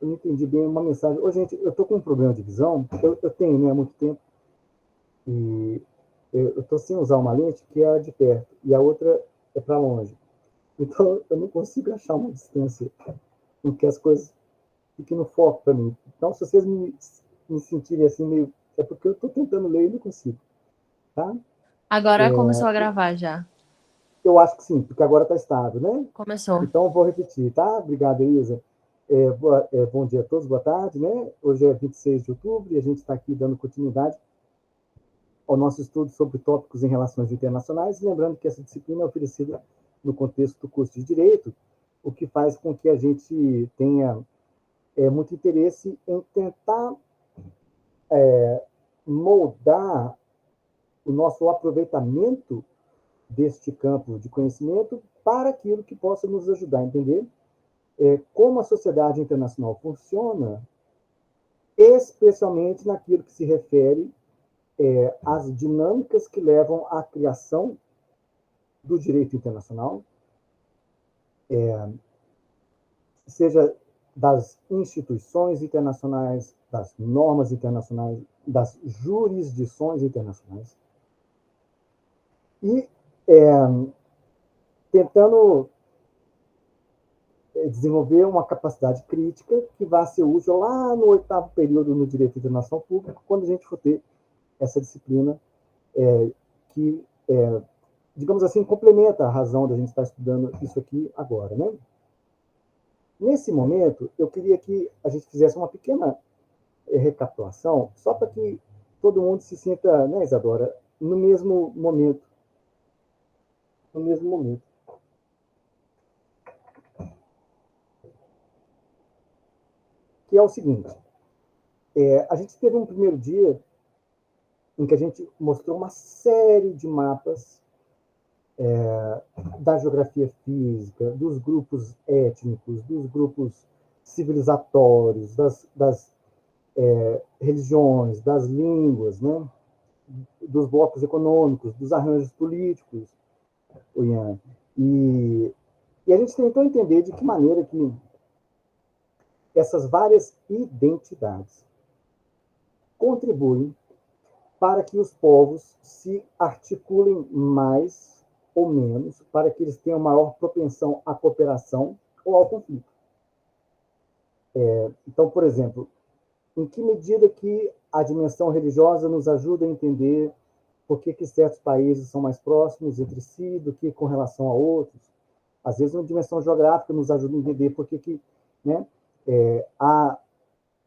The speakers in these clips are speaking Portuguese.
eu não entendi bem uma mensagem. Ô, gente, eu estou com um problema de visão, eu tenho, né, há muito tempo, e eu estou sem usar uma lente que é a de perto, e a outra é para longe. Então, eu não consigo achar uma distância em que as coisas fiquem no foco para mim. Então, se vocês me sentirem assim meio... É porque eu estou tentando ler e não consigo, tá? Agora começou a gravar já. Eu acho que sim, porque agora está estável, né? Começou. Então, eu vou repetir, tá? Obrigado, Elisa. Bom dia a todos, boa tarde, né? Hoje é 26 de outubro e a gente está aqui dando continuidade ao nosso estudo sobre tópicos em relações internacionais, lembrando que essa disciplina é oferecida no contexto do curso de Direito, o que faz com que a gente tenha muito interesse em tentar moldar o nosso aproveitamento deste campo de conhecimento para aquilo que possa nos ajudar a entender como a sociedade internacional funciona, especialmente naquilo que se refere às dinâmicas que levam à criação do direito internacional, seja das instituições internacionais, das normas internacionais, das jurisdições internacionais, e tentando desenvolver uma capacidade crítica que vai ser útil lá no oitavo período no direito internacional público, quando a gente for ter essa disciplina que, digamos assim, complementa a razão da gente estar estudando isso aqui agora, né? Nesse momento, eu queria que a gente fizesse uma pequena recapitulação, só para que todo mundo se sinta, né, Isadora, no mesmo momento. No mesmo momento. Que é o seguinte: a gente teve um primeiro dia em que a gente mostrou uma série de mapas da geografia física, dos grupos étnicos, dos grupos civilizatórios, das religiões, das línguas, né? Dos blocos econômicos, dos arranjos políticos, o Ian. E a gente tentou entender de que maneira que essas várias identidades contribuem para que os povos se articulem mais ou menos, para que eles tenham maior propensão à cooperação ou ao conflito. Então, por exemplo, em que medida que a dimensão religiosa nos ajuda a entender por que certos países são mais próximos entre si do que com relação a outros? Às vezes, uma dimensão geográfica nos ajuda a entender por que né, há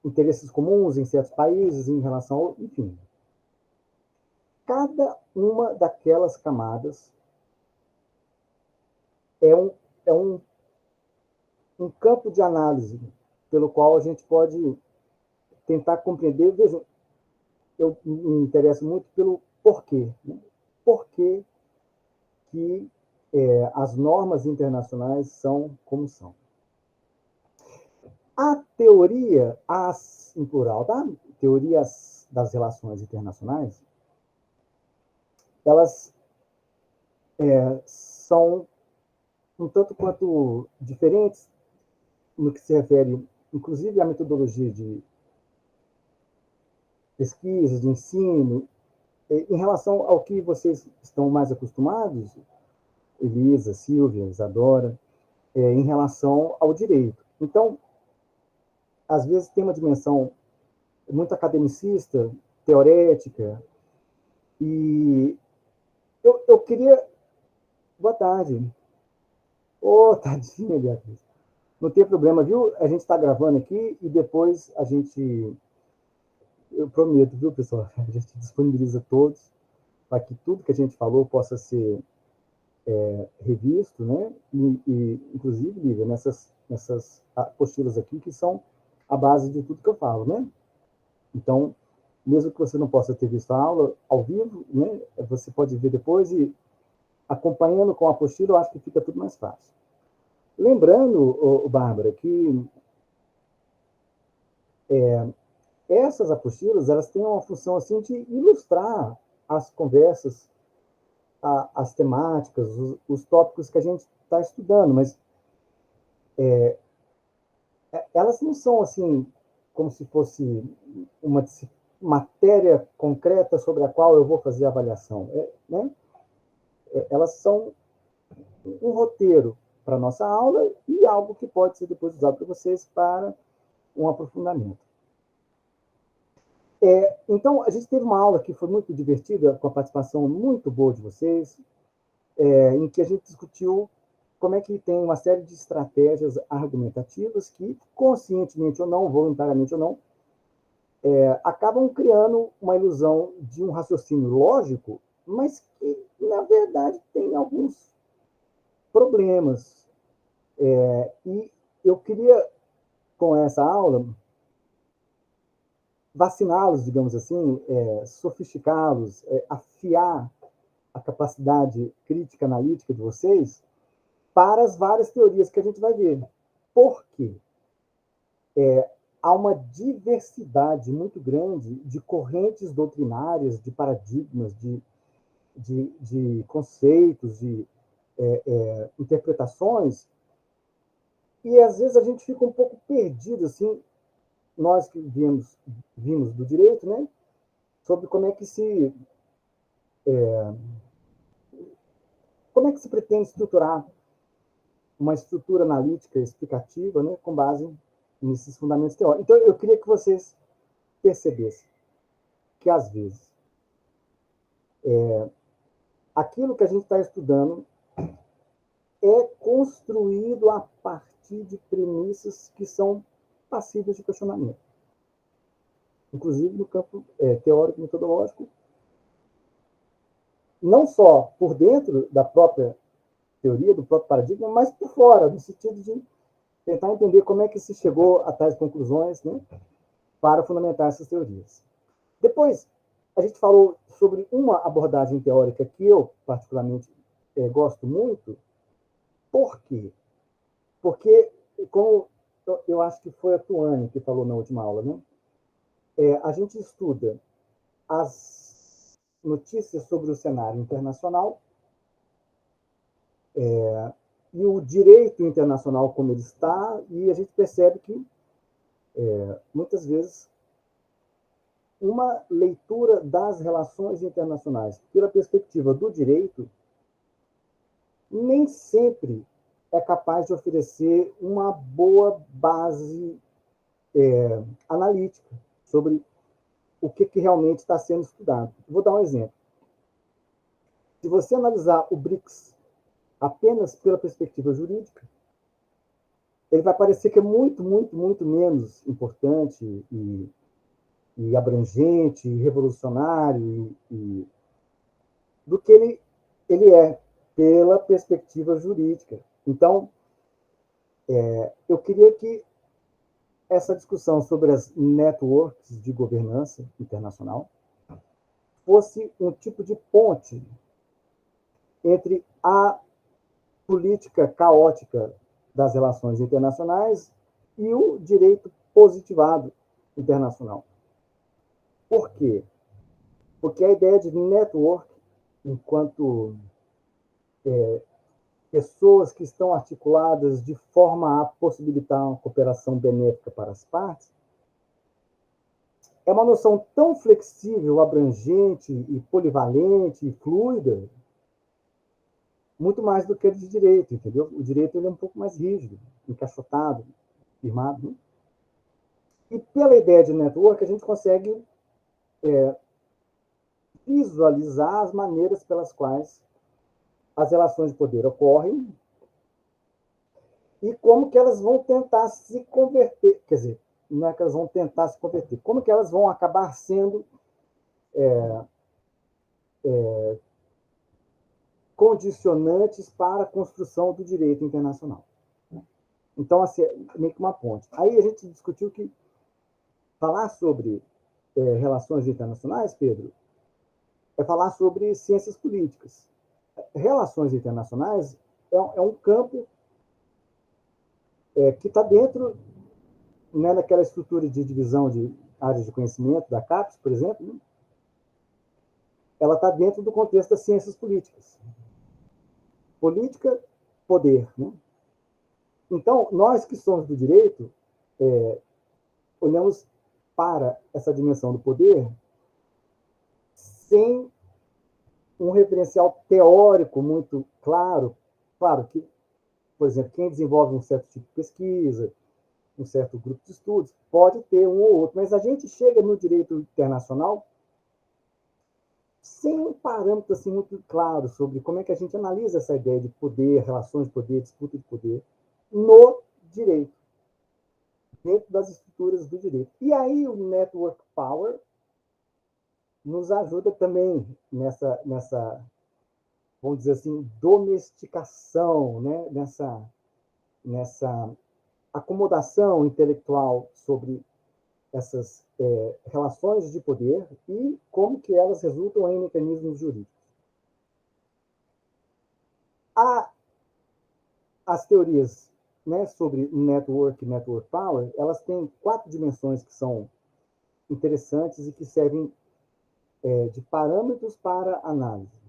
interesses comuns em certos países em relação ao... Enfim, cada uma daquelas camadas é um campo de análise pelo qual a gente pode tentar compreender. Veja, eu me interesso muito pelo porquê. Né? Por que as normas internacionais são como são? A teoria, em plural, tá? Teorias das relações internacionais, elas são um tanto quanto diferentes no que se refere, inclusive, à metodologia de pesquisa, de ensino, em relação ao que vocês estão mais acostumados, Elisa, Silvia, Isadora, em relação ao direito. Então, às vezes tem uma dimensão muito academicista, teorética, e eu queria... Boa tarde. Ô, oh, tadinha, Beatriz. Não tem problema, viu? A gente está gravando aqui e depois a gente... Eu prometo, viu, pessoal? A gente disponibiliza todos para que tudo que a gente falou possa ser revisto, né? Inclusive, Lívia, nessas apostilas aqui, que são a base de tudo que eu falo, né? Então, mesmo que você não possa ter visto a aula ao vivo, né? Você pode ver depois e, acompanhando com a apostila, eu acho que fica tudo mais fácil. Lembrando, Bárbara, que essas apostilas, elas têm uma função assim de ilustrar as conversas, as temáticas, os tópicos que a gente está estudando, mas elas não são assim como se fosse uma matéria concreta sobre a qual eu vou fazer a avaliação, né? Elas são um roteiro para a nossa aula e algo que pode ser depois usado por vocês para um aprofundamento. Então, a gente teve uma aula que foi muito divertida, com a participação muito boa de vocês, em que a gente discutiu como é que tem uma série de estratégias argumentativas que, conscientemente ou não, voluntariamente ou não, acabam criando uma ilusão de um raciocínio lógico, mas que, na verdade, tem alguns problemas. E eu queria, com essa aula, vaciná-los, digamos assim, sofisticá-los, afiar a capacidade crítica analítica de vocês para as várias teorias que a gente vai ver. Por quê? Há uma diversidade muito grande de correntes doutrinárias, de paradigmas, de conceitos, de interpretações, e às vezes a gente fica um pouco perdido, assim, nós que vimos do direito, né, sobre como é que se pretende estruturar uma estrutura analítica explicativa, né, com base nesses fundamentos teóricos. Então, eu queria que vocês percebessem que, às vezes, aquilo que a gente está estudando é construído a partir de premissas que são passíveis de questionamento. Inclusive no campo teórico metodológico, não só por dentro da própria teoria, do próprio paradigma, mas por fora, no sentido de tentar entender como é que se chegou a tais conclusões, né, para fundamentar essas teorias. Depois, a gente falou sobre uma abordagem teórica que eu, particularmente, gosto muito. Por quê? Porque, como eu acho que foi a Tuane que falou na última aula, né? A gente estuda as notícias sobre o cenário internacional e o direito internacional como ele está, e a gente percebe que, muitas vezes, uma leitura das relações internacionais pela perspectiva do direito nem sempre é capaz de oferecer uma boa base analítica sobre o que realmente está sendo estudado. Vou dar um exemplo. Se você analisar o BRICS apenas pela perspectiva jurídica, ele vai parecer que é muito, muito, muito menos importante e abrangente, e revolucionário, do que ele é pela perspectiva jurídica. Então, eu queria que essa discussão sobre as networks de governança internacional fosse um tipo de ponte entre a política caótica das relações internacionais e o direito positivado internacional. Por quê? Porque a ideia de network, enquanto pessoas que estão articuladas de forma a possibilitar uma cooperação benéfica para as partes, é uma noção tão flexível, abrangente e polivalente e fluida, muito mais do que a de direito, entendeu? O direito ele é um pouco mais rígido, encaixotado, firmado, né? E pela ideia de network, a gente consegue visualizar as maneiras pelas quais as relações de poder ocorrem e como que elas vão tentar se converter, quer dizer, não é que elas vão tentar se converter, como que elas vão acabar sendo condicionantes para a construção do direito internacional. Então, assim, é meio que uma ponte. Aí a gente discutiu que falar sobre relações internacionais, Pedro, é falar sobre ciências políticas. Relações internacionais é um campo que está dentro, né, daquela estrutura de divisão de áreas de conhecimento da CAPES, por exemplo, né? Ela está dentro do contexto das ciências políticas. Política, poder, né? Então, nós que somos do direito, olhamos para essa dimensão do poder sem um referencial teórico muito claro. Claro que, por exemplo, quem desenvolve um certo tipo de pesquisa, um certo grupo de estudos, pode ter um ou outro, mas a gente chega no direito internacional sem um parâmetro assim, muito claro sobre como é que a gente analisa essa ideia de poder, relações de poder, disputa de poder, no direito, dentro das estruturas do direito. E aí o Network Power nos ajuda também nessa vamos dizer assim, domesticação, né? nessa acomodação intelectual sobre essas relações de poder e como que elas resultam em mecanismos jurídicos. As teorias, né, sobre network power, elas têm 4 dimensões que são interessantes e que servem de parâmetros para análise.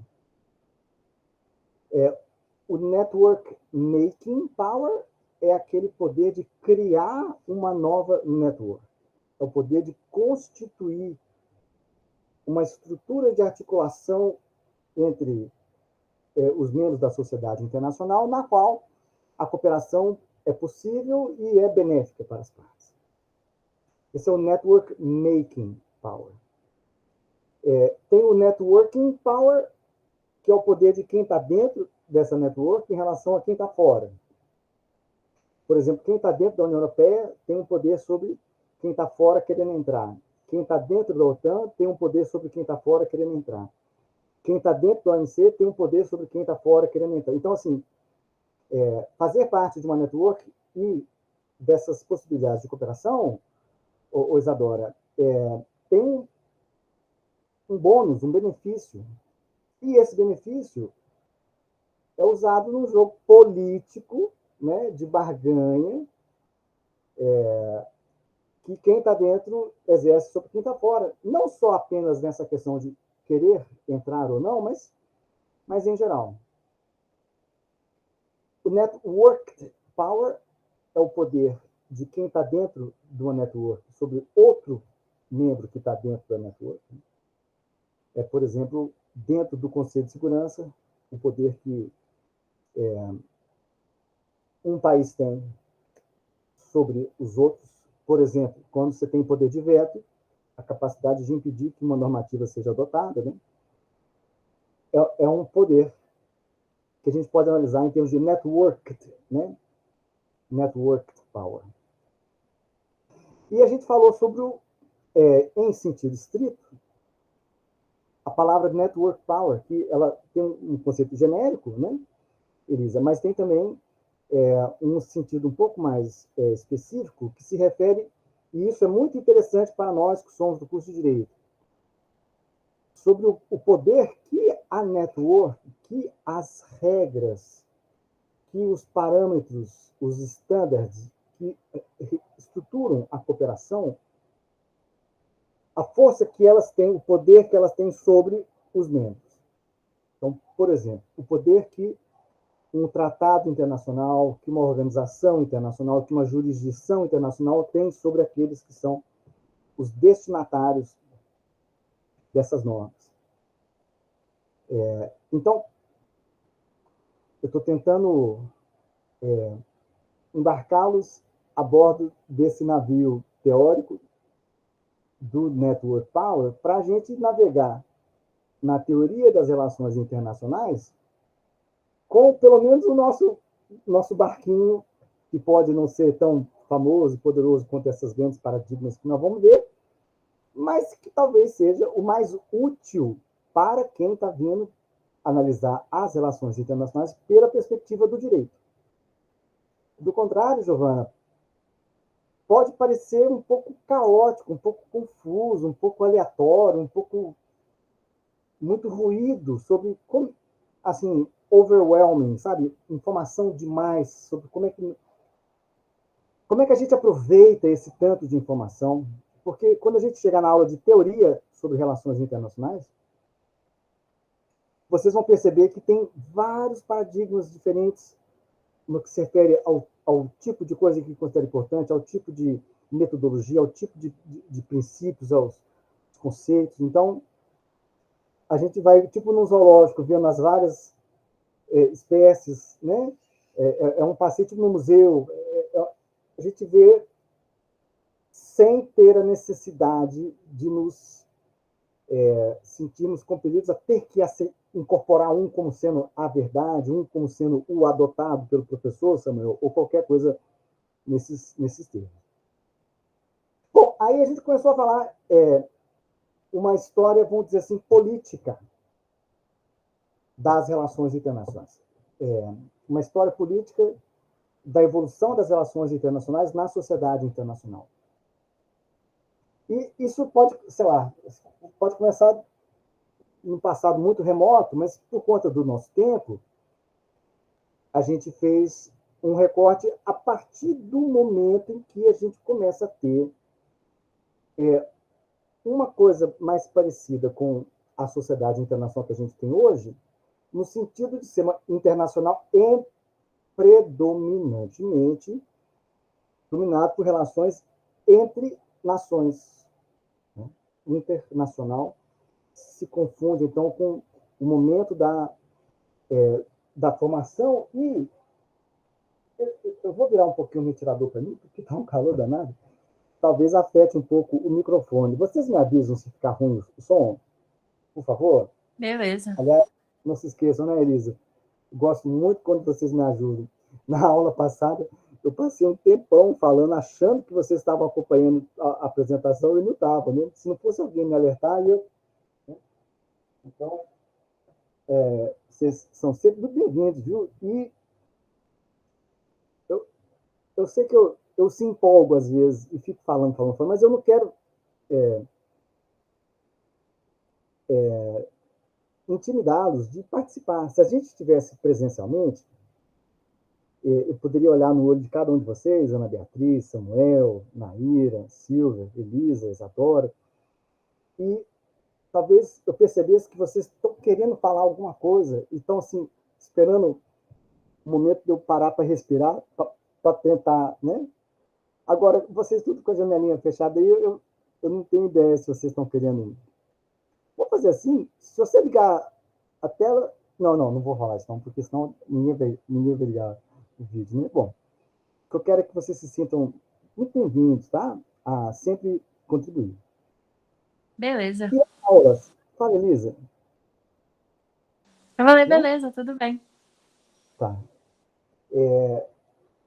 O network making power é aquele poder de criar uma nova network. É o poder de constituir uma estrutura de articulação entre os membros da sociedade internacional, na qual a cooperação é possível e é benéfica para as partes. Esse é o network making power. Tem o networking power, que é o poder de quem está dentro dessa network em relação a quem está fora. Por exemplo, quem está dentro da União Europeia tem um poder sobre quem está fora querendo entrar. Quem está dentro da OTAN tem um poder sobre quem está fora querendo entrar. Quem está dentro da OMC tem um poder sobre quem está fora querendo entrar. Então, assim, fazer parte de uma network e dessas possibilidades de cooperação, Isadora, tem um bônus, um benefício. E esse benefício é usado num jogo político, né, de barganha, que quem está dentro exerce sobre quem está fora. Não só apenas nessa questão de querer entrar ou não, mas em geral. O network power é o poder de quem está dentro de uma network sobre outro membro que está dentro da network. Por exemplo, dentro do Conselho de Segurança, o poder que um país tem sobre os outros. Por exemplo, quando você tem poder de veto, a capacidade de impedir que uma normativa seja adotada, né? É um poder que a gente pode analisar em termos de networked, né? Networked power. E a gente falou sobre em sentido estrito, a palavra network power, que ela tem um conceito genérico, né, Elisa, mas tem também um sentido um pouco mais específico, que se refere, e isso é muito interessante para nós que somos do curso de Direito, sobre o poder que a network, que as regras, que os parâmetros, os estándares que estruturam a cooperação, a força que elas têm, o poder que elas têm sobre os membros. Então, por exemplo, o poder que um tratado internacional, que uma organização internacional, que uma jurisdição internacional tem sobre aqueles que são os destinatários dessas normas. Então, eu estou tentando embarcá-los a bordo desse navio teórico do Network Power para a gente navegar na teoria das relações internacionais com pelo menos o nosso barquinho, que pode não ser tão famoso e poderoso quanto esses grandes paradigmas que nós vamos ver, mas que talvez seja o mais útil para quem está vindo analisar as relações internacionais pela perspectiva do direito. Do contrário, Giovana, pode parecer um pouco caótico, um pouco confuso, um pouco aleatório, um pouco muito ruído sobre como, assim, overwhelming, sabe? Informação demais sobre como é que a gente aproveita esse tanto de informação. Porque quando a gente chegar na aula de teoria sobre relações internacionais, vocês vão perceber que tem vários paradigmas diferentes no que se refere ao tipo de coisa que considera importante, ao tipo de metodologia, ao tipo de princípios, aos conceitos. Então, a gente vai, tipo, no zoológico, vendo as várias espécies, né? Um passeio tipo no museu. A gente vê sem ter a necessidade de nos sentirmos compelidos a ter que incorporar um como sendo a verdade, um como sendo o adotado pelo professor, Samuel, ou qualquer coisa nesses termos. Bom, aí a gente começou a falar uma história, vamos dizer assim, política das relações internacionais. Uma história política da evolução das relações internacionais na sociedade internacional. E isso pode, sei lá, pode começar em um passado muito remoto, mas por conta do nosso tempo, a gente fez um recorte a partir do momento em que a gente começa a ter uma coisa mais parecida com a sociedade internacional que a gente tem hoje, no sentido de ser uma internacional e predominantemente dominado por relações entre nações. Né? Internacional se confunde, então, com o momento da formação e eu vou virar um pouquinho o ventilador para mim, porque está um calor danado. Talvez afete um pouco o microfone. Vocês me avisam se ficar ruim o som, por favor? Beleza. Aliás, não se esqueçam, né, Elisa? Gosto muito quando vocês me ajudam. Na aula passada, eu passei um tempão falando, achando que vocês estavam acompanhando a apresentação e não estavam, né? Se não fosse alguém me alertar, eu... Né? Então, vocês são sempre muito bem-vindos, viu? E eu sei que eu se empolgo às vezes e fico falando, mas eu não quero intimidá-los de participar. Se a gente estivesse presencialmente, eu poderia olhar no olho de cada um de vocês, Ana Beatriz, Samuel, Naíra, Silvia, Elisa, Isadora, e talvez eu percebesse que vocês estão querendo falar alguma coisa e estão, assim, esperando o momento de eu parar para respirar, para tentar, né? Agora, vocês tudo com a janelinha fechada aí, eu não tenho ideia se vocês estão querendo. Vou fazer assim, se você ligar a tela... Não vou rolar isso não, porque senão ninguém vai ligar o vídeo, né? Bom, o que eu quero é que vocês se sintam muito bem-vindos, tá? A sempre contribuir. Beleza. E as aulas? Fala, Elisa. Eu falei, Não? beleza, tudo bem. Tá.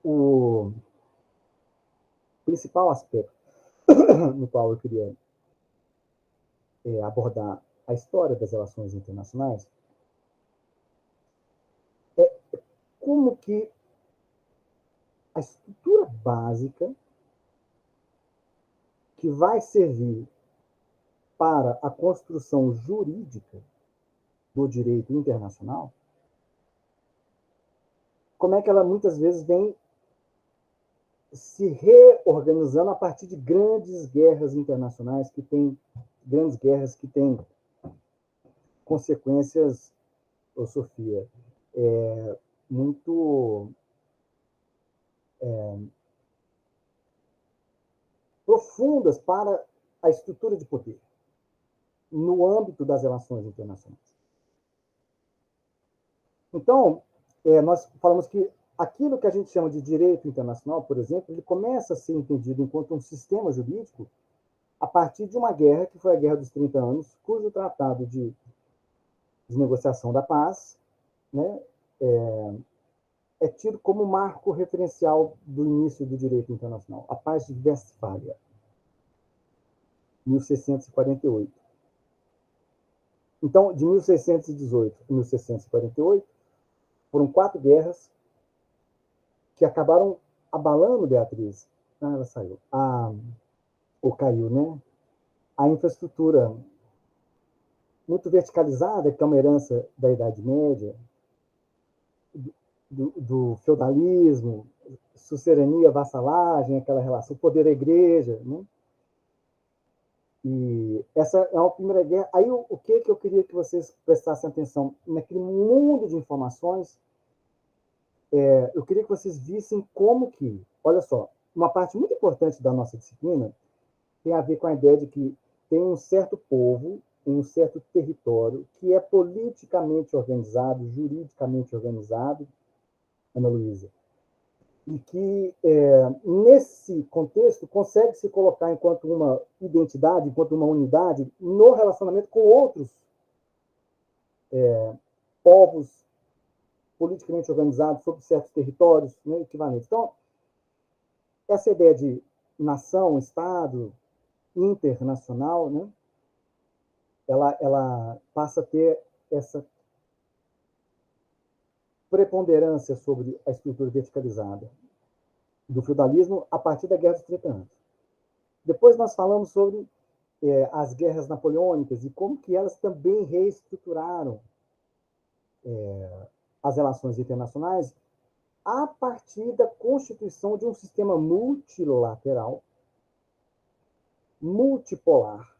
O principal aspecto no qual eu queria abordar a história das relações internacionais é como que a estrutura básica que vai servir para a construção jurídica do direito internacional, como é que ela muitas vezes vem se reorganizando a partir de grandes guerras internacionais grandes guerras que têm consequências, ô Sofia, muito profundas para a estrutura de poder no âmbito das relações internacionais. Então, nós falamos que aquilo que a gente chama de direito internacional, por exemplo, ele começa a ser entendido enquanto um sistema jurídico a partir de uma guerra, que foi a Guerra dos 30 Anos, cujo tratado de negociação da paz, né, é tido como marco referencial do início do direito internacional, a Paz de Westfália, 1648. Então, de 1618 a 1648, foram 4 guerras que acabaram abalando, Beatriz. Ela saiu. Ou caiu, né? A infraestrutura muito verticalizada, que é uma herança da Idade Média, do feudalismo, sucerania, vassalagem, aquela relação, poder da igreja, né? E essa é uma primeira guerra. Aí o que eu queria que vocês prestassem atenção? Naquele mundo de informações eu queria que vocês vissem como que, olha só, uma parte muito importante da nossa disciplina tem a ver com a ideia de que tem um certo povo, um certo território que é politicamente organizado, juridicamente organizado, Ana Luísa, e que, nesse contexto, consegue se colocar enquanto uma identidade, enquanto uma unidade, no relacionamento com outros povos politicamente organizados sobre certos territórios, né, equivalentes. Então, essa ideia de nação, Estado, internacional, né, ela passa a ter essa preponderância sobre a estrutura verticalizada do feudalismo a partir da Guerra dos 30 Anos. Depois nós falamos sobre as guerras napoleônicas e como que elas também reestruturaram as relações internacionais a partir da constituição de um sistema multilateral, multipolar,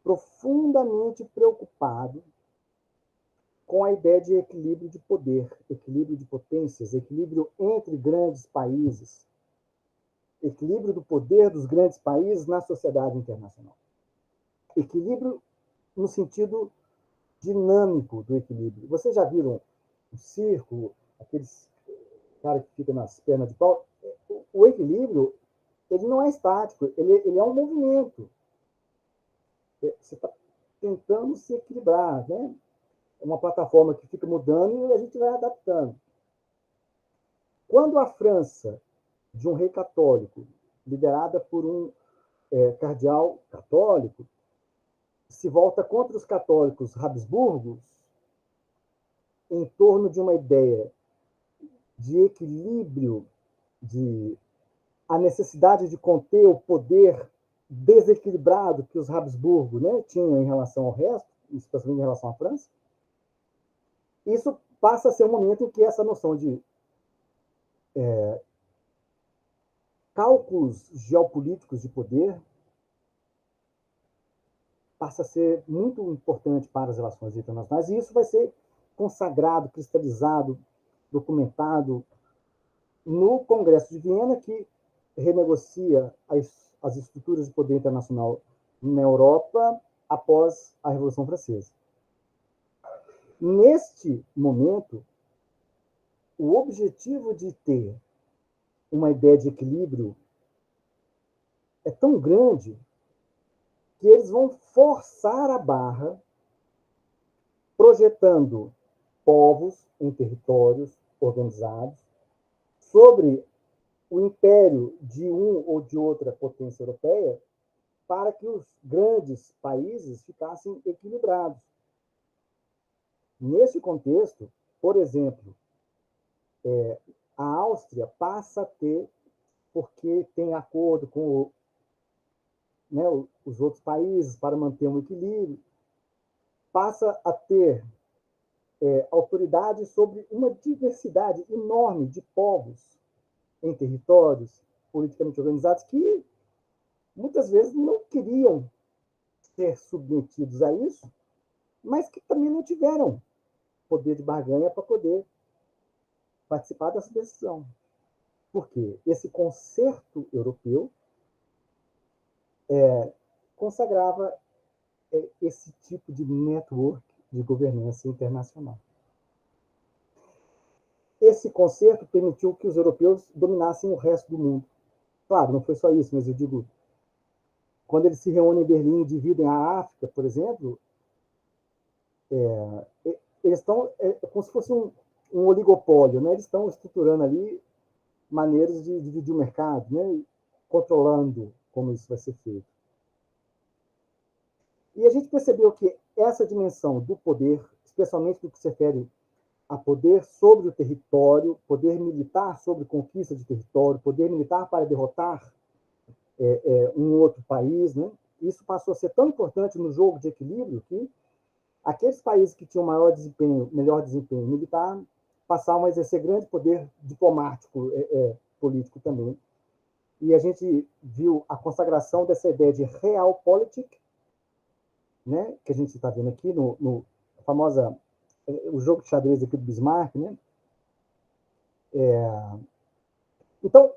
profundamente preocupado com a ideia de equilíbrio de poder, equilíbrio de potências, equilíbrio entre grandes países, equilíbrio do poder dos grandes países na sociedade internacional. Equilíbrio no sentido dinâmico do equilíbrio. Vocês já viram o circo, aqueles cara que fica nas pernas de pau? O equilíbrio, ele não é estático, ele é um movimento. Você está tentando se equilibrar, né? É uma plataforma que fica mudando e a gente vai adaptando. Quando a França, de um rei católico, liderada por um cardeal católico, se volta contra os católicos Habsburgos em torno de uma ideia de equilíbrio, de a necessidade de conter o poder desequilibrado que os Habsburgo, né, tinham em relação ao resto, especialmente em relação à França, isso passa a ser um momento em que essa noção de cálculos geopolíticos de poder passa a ser muito importante para as relações internacionais, e isso vai ser consagrado, cristalizado, documentado no Congresso de Viena, que renegocia as estruturas de poder internacional na Europa após a Revolução Francesa. Neste momento, o objetivo de ter uma ideia de equilíbrio é tão grande que eles vão forçar a barra, projetando povos em territórios organizados sobre o império de um ou de outra potência europeia, para que os grandes países ficassem equilibrados. Nesse contexto, por exemplo, a Áustria passa a ter, porque tem acordo com né, os outros países para manter um equilíbrio, passa a ter autoridade sobre uma diversidade enorme de povos em territórios politicamente organizados que muitas vezes não queriam ser submetidos a isso, mas que também não tiveram poder de barganha para poder participar dessa decisão. Por quê? Esse concerto europeu consagrava esse tipo de network de governança internacional. Esse concerto permitiu que os europeus dominassem o resto do mundo. Claro, não foi só isso, mas eu digo, quando eles se reúnem em Berlim e dividem a África, por exemplo, eles estão como se fosse um oligopólio, né? Eles estão estruturando ali maneiras de dividir o mercado, né? Controlando como isso vai ser feito. E a gente percebeu que essa dimensão do poder, especialmente no que se refere a poder sobre o território, poder militar sobre conquista de território, poder militar para derrotar um outro país, né? Isso passou a ser tão importante no jogo de equilíbrio que aqueles países que tinham melhor desempenho militar, passaram a exercer grande poder diplomático, político também. E a gente viu a consagração dessa ideia de realpolitik, né, que a gente está vendo aqui no famosa o jogo de xadrez aqui do Bismarck, né, Então,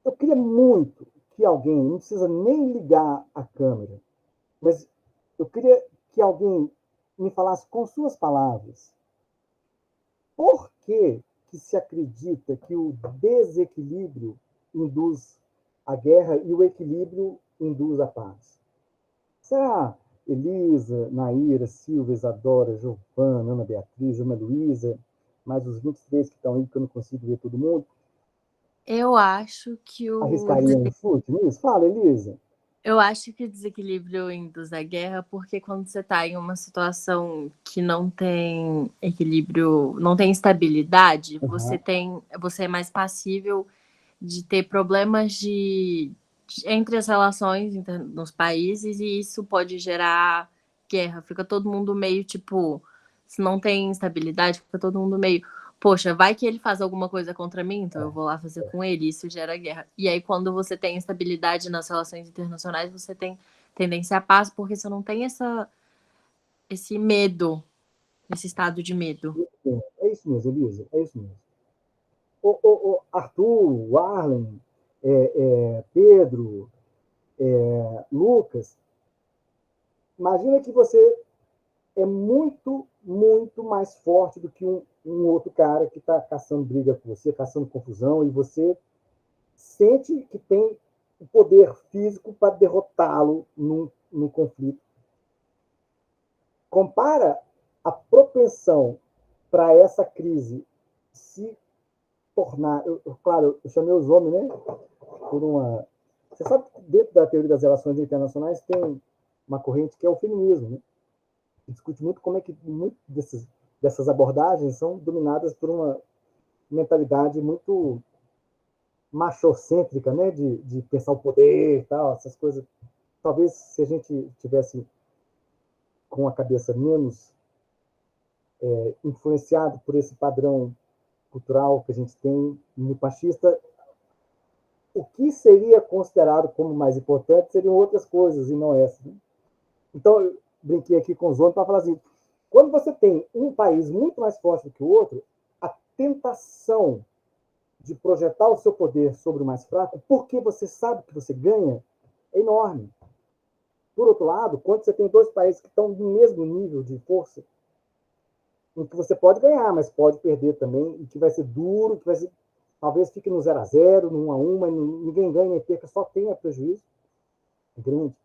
eu queria muito que alguém, não precisa nem ligar a câmera, mas eu queria que alguém me falasse com suas palavras por que se acredita que o desequilíbrio induz a guerra e o equilíbrio induz a paz. Será Elisa, Naira, Silvia, Isadora, Giovana, Ana Beatriz, Ana Luísa, mais os 23 que estão aí, que eu não consigo ver todo mundo, Eu acho que arriscaria um chute nisso? Fala, Elisa. eu acho que o desequilíbrio induz a guerra, porque quando você está em uma situação que não tem equilíbrio, não tem estabilidade, Uhum. você é mais passível de ter problemas entre as relações nos países, e isso pode gerar guerra. Fica todo mundo meio tipo, se não tem estabilidade, fica todo mundo meio, poxa, vai que ele faz alguma coisa contra mim, então eu vou lá fazer com ele, isso gera guerra. E aí, quando você tem estabilidade nas relações internacionais, você tem tendência à paz, porque você não tem esse medo, esse estado de medo. É isso mesmo, Elisa, é isso mesmo. O Arthur, o Arlen, Pedro, Lucas, imagina que você é muito, muito mais forte do que um outro cara que está caçando briga com você, caçando confusão, e você sente que tem o poder físico para derrotá-lo num conflito. Compara a propensão para essa crise se tornar. Claro, eu chamei os homens, né? Por uma. Você sabe que dentro da teoria das relações internacionais tem uma corrente que é o feminismo, né? Que discute muito como é que muitas dessas abordagens são dominadas por uma mentalidade muito machocêntrica, né? De pensar o poder e tal, essas coisas. Talvez se a gente tivesse com a cabeça menos influenciado por esse padrão cultural que a gente tem muito machista, o que seria considerado como mais importante seriam outras coisas e não essa. Né? Então, eu brinquei aqui com os outros para falar assim: quando você tem um país muito mais forte do que o outro, a tentação de projetar o seu poder sobre o mais fraco, porque você sabe que você ganha, é enorme. Por outro lado, quando você tem dois países que estão no mesmo nível de força, em que você pode ganhar, mas pode perder também, e que vai ser duro, que vai ser, talvez fique no 0-0, no 1-1, mas ninguém ganha nem perca, só tenha prejuízo grande.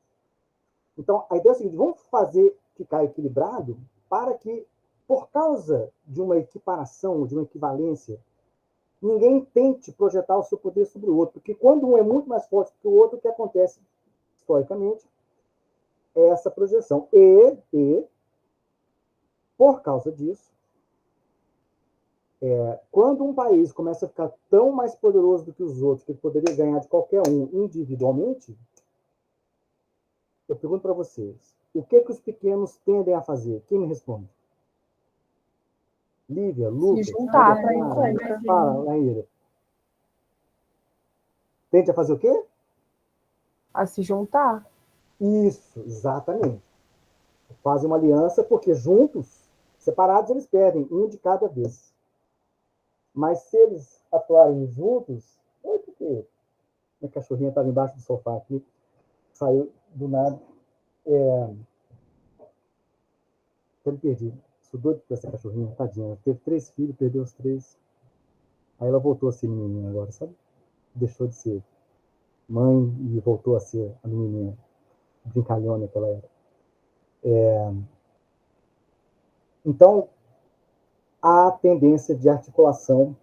Então, a ideia é a seguinte: vamos fazer ficar equilibrado para que, por causa de uma equiparação, de uma equivalência, ninguém tente projetar o seu poder sobre o outro, porque quando um é muito mais forte que o outro, o que acontece historicamente é essa projeção. Por causa disso, quando um país começa a ficar tão mais poderoso do que os outros, que ele poderia ganhar de qualquer um individualmente, eu pergunto para vocês, o que os pequenos tendem a fazer? Quem me responde? Lívia, Se Lucas, juntar para ir contra. fala, Laíra. Tende a fazer o quê? A se juntar. Isso, exatamente. Fazem uma aliança porque juntos, separados, eles perdem, um de cada vez. Mas se eles atuarem juntos, é porque minha cachorrinha estava embaixo do sofá aqui, saiu do nada. Eu me perdi. Sou doido com essa cachorrinha, tadinha. Ela teve 3 filhos, perdeu os 3. Aí ela voltou a ser menininha agora, sabe? Deixou de ser mãe e voltou a ser a menininha brincalhona que ela era. Então, há tendência de articulação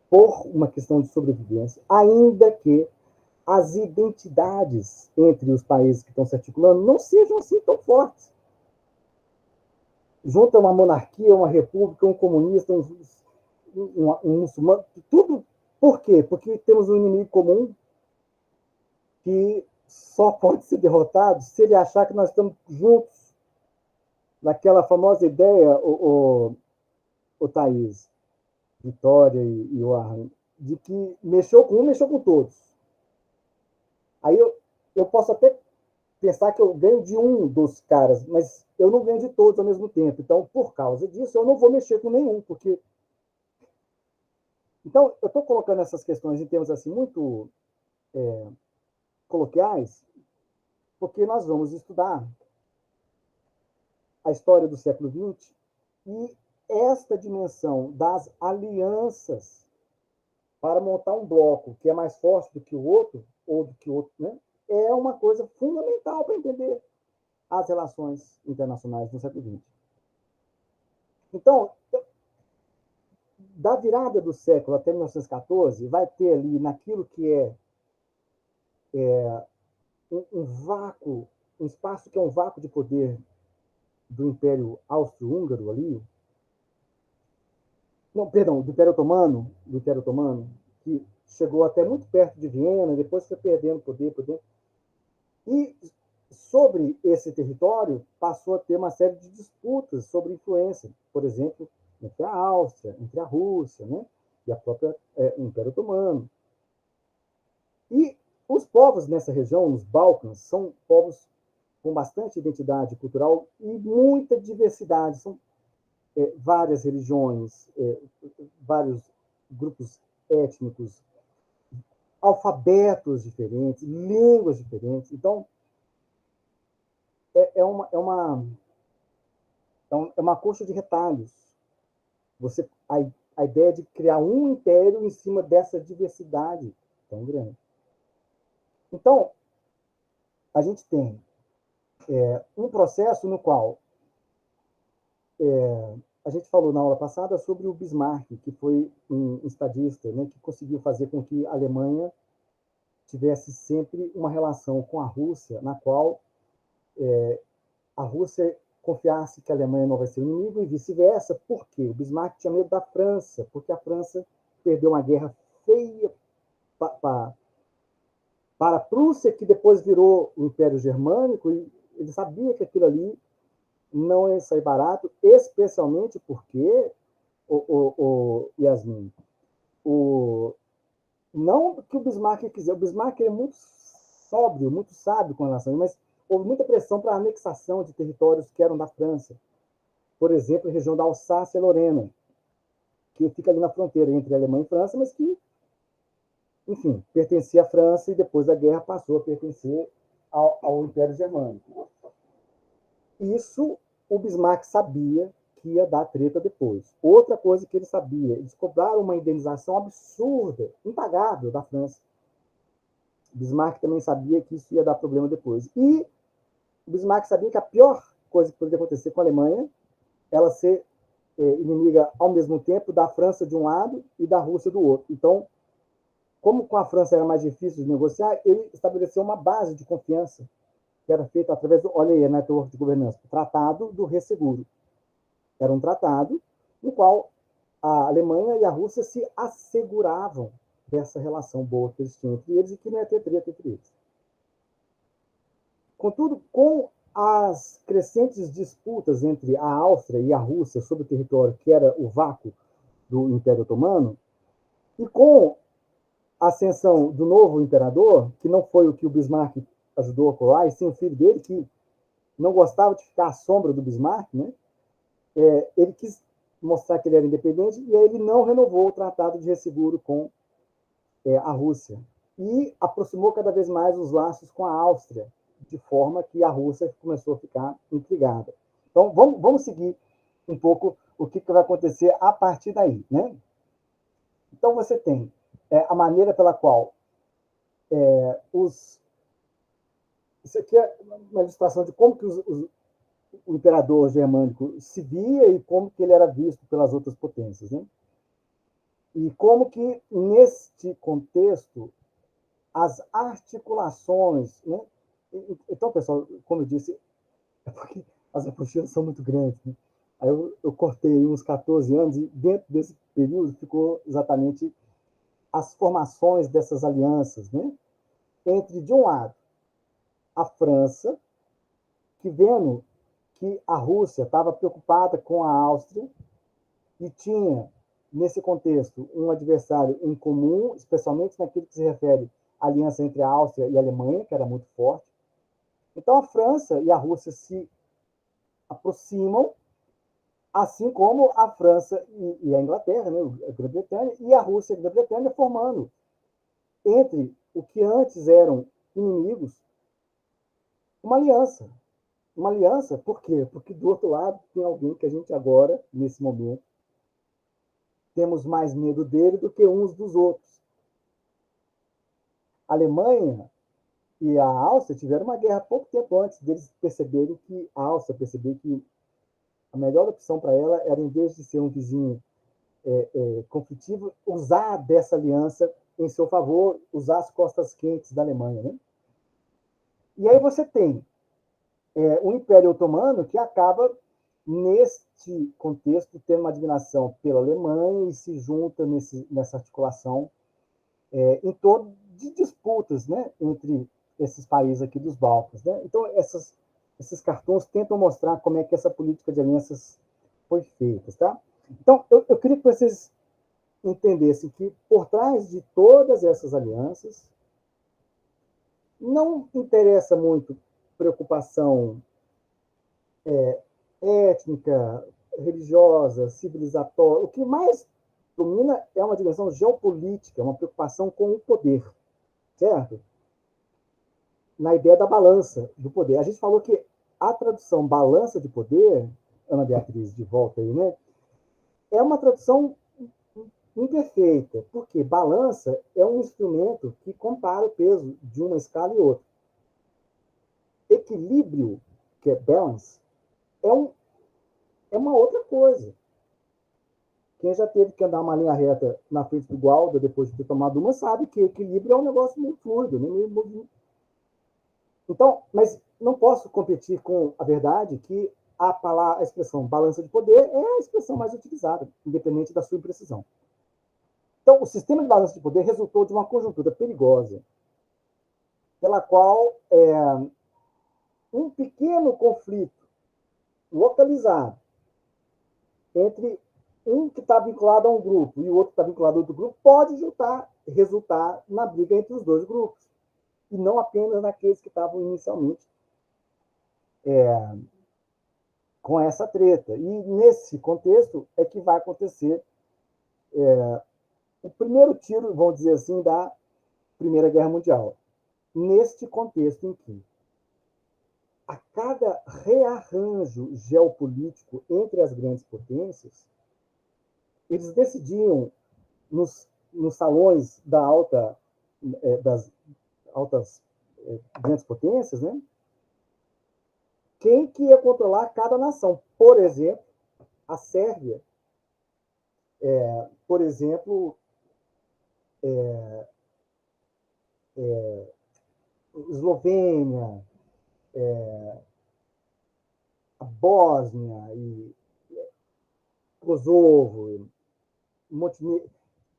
por uma questão de sobrevivência, ainda que as identidades entre os países que estão se articulando não sejam assim tão fortes. Junta uma monarquia, uma república, um comunista, um muçulmano, tudo. Por quê? Porque temos um inimigo comum que só pode ser derrotado se ele achar que nós estamos juntos naquela famosa ideia, o Thaís, Vitória e o Arlen, de que mexeu com um, mexeu com todos. Aí eu posso até pensar que eu ganho de um dos caras, mas eu não ganho de todos ao mesmo tempo. Então, por causa disso, eu não vou mexer com nenhum, porque Então, eu estou colocando essas questões em termos assim muito coloquiais, porque nós vamos estudar a história do século XX e esta dimensão das alianças para montar um bloco que é mais forte do que o outro, ou do que o outro, né, é uma coisa fundamental para entender as relações internacionais no século XX. Então, da virada do século até 1914, vai ter ali naquilo que é um vácuo, um espaço que é um vácuo de poder do Império Austro-Húngaro ali, não, perdão, do Império Otomano, que chegou até muito perto de Viena, depois foi perdendo poder, e sobre esse território passou a ter uma série de disputas sobre influência, por exemplo, entre a Áustria, entre a Rússia, né, e a própria o Império Otomano. E os povos nessa região, nos Balcãs, são povos com bastante identidade cultural e muita diversidade. São várias religiões, vários grupos étnicos, alfabetos diferentes, línguas diferentes. Então, é uma coxa de retalhos. A ideia de criar um império em cima dessa diversidade tão grande. Então, a gente tem um processo no qual a gente falou na aula passada sobre o Bismarck, que foi um estadista, né, que conseguiu fazer com que a Alemanha tivesse sempre uma relação com a Rússia, na qual a Rússia confiasse que a Alemanha não vai ser inimigo e vice-versa. Por quê? O Bismarck tinha medo da França, porque a França perdeu uma guerra feia para a Prússia, que depois virou o Império Germânico, e ele sabia que aquilo ali não ia sair barato, especialmente porque, Yasmin, não que o Bismarck quiser, o Bismarck é muito sóbrio, muito sábio com relação a isso, mas houve muita pressão para a anexação de territórios que eram da França. Por exemplo, a região da Alsácia-Lorena, que fica ali na fronteira entre a Alemanha e a França, mas que, enfim, pertencia à França e depois da guerra passou a pertencer ao Império Germânico. Isso o Bismarck sabia que ia dar treta depois. Outra coisa que ele sabia, eles cobraram uma indenização absurda, impagável da França. Bismarck também sabia que isso ia dar problema depois. E o Bismarck sabia que a pior coisa que poderia acontecer com a Alemanha ela ser inimiga ao mesmo tempo da França de um lado e da Rússia do outro. Então, como com a França era mais difícil de negociar, ele estabeleceu uma base de confiança que era feita através do, olha aí, a network de governança, o Tratado do Resseguro. Era um tratado no qual a Alemanha e a Rússia se asseguravam dessa relação boa que eles tinham entre eles e que não ia ter treta entre eles. Contudo, com as crescentes disputas entre a Áustria e a Rússia sobre o território que era o vácuo do Império Otomano, e com a ascensão do novo imperador, que não foi o que o Bismarck ajudou a colar, e sim o filho dele, que não gostava de ficar à sombra do Bismarck, né? Ele quis mostrar que ele era independente e aí ele não renovou o Tratado de Resseguro com a Rússia. E aproximou cada vez mais os laços com a Áustria, de forma que a Rússia começou a ficar intrigada. Então, vamos seguir um pouco o que vai acontecer a partir daí, né? Então, você tem a maneira pela qual isso aqui é uma ilustração de como que o imperador germânico se via e como que ele era visto pelas outras potências, né? E como que, neste contexto, as articulações, né? Então, pessoal, como eu disse, é porque as apostilas são muito grandes, né? Aí eu cortei uns 14 anos e dentro desse período ficou exatamente as formações dessas alianças, né? Entre, de um lado, a França, que vendo que a Rússia estava preocupada com a Áustria e tinha, nesse contexto, um adversário em comum, especialmente naquilo que se refere à aliança entre a Áustria e a Alemanha, que era muito forte. Então, a França e a Rússia se aproximam assim como a França e a Inglaterra, né, a Grã-Bretanha, e a Rússia e a Grã-Bretanha, formando entre o que antes eram inimigos uma aliança. Uma aliança, por quê? Porque do outro lado tem alguém que a gente agora, nesse momento, temos mais medo dele do que uns dos outros. A Alemanha e a Áustria tiveram uma guerra pouco tempo antes deles perceberem que a Áustria perceber que a melhor opção para ela era, em vez de ser um vizinho conflitivo, usar dessa aliança em seu favor, usar as costas quentes da Alemanha. Né? E aí você tem o Império Otomano, que acaba, neste contexto, tendo uma admiração pela Alemanha e se junta nessa articulação em torno de disputas, né, entre esses países aqui dos Balcãs. Né? Então, esses cartões tentam mostrar como é que essa política de alianças foi feita. Tá? Então, eu queria que vocês entendessem que, por trás de todas essas alianças, não interessa muito preocupação étnica, religiosa, civilizatória. O que mais domina é uma dimensão geopolítica, uma preocupação com o poder, certo? Na ideia da balança do poder. A gente falou que a tradução balança de poder, Ana Beatriz, de volta aí, né? É uma tradução imperfeita, porque balança é um instrumento que compara o peso de uma escala e outra. Equilíbrio, que é balance, é uma outra coisa. Quem já teve que andar uma linha reta na frente do Gualda depois de ter tomado uma sabe que equilíbrio é um negócio muito fluido. Né? Então, mas não posso competir com a verdade que a expressão balança de poder é a expressão mais utilizada, independente da sua imprecisão. Então, o sistema de balança de poder resultou de uma conjuntura perigosa, pela qual um pequeno conflito localizado entre um que está vinculado a um grupo e o outro que está vinculado a outro grupo pode resultar na briga entre os dois grupos, e não apenas naqueles que estavam inicialmente com essa treta. E nesse contexto é que vai acontecer o primeiro tiro, vamos dizer assim, da Primeira Guerra Mundial. Neste contexto em que, a cada rearranjo geopolítico entre as grandes potências, eles decidiam nos salões das altas grandes potências, né? Quem que ia controlar cada nação. Por exemplo, a Sérvia, por exemplo, Eslovênia, a Bósnia e Kosovo, Montenegro,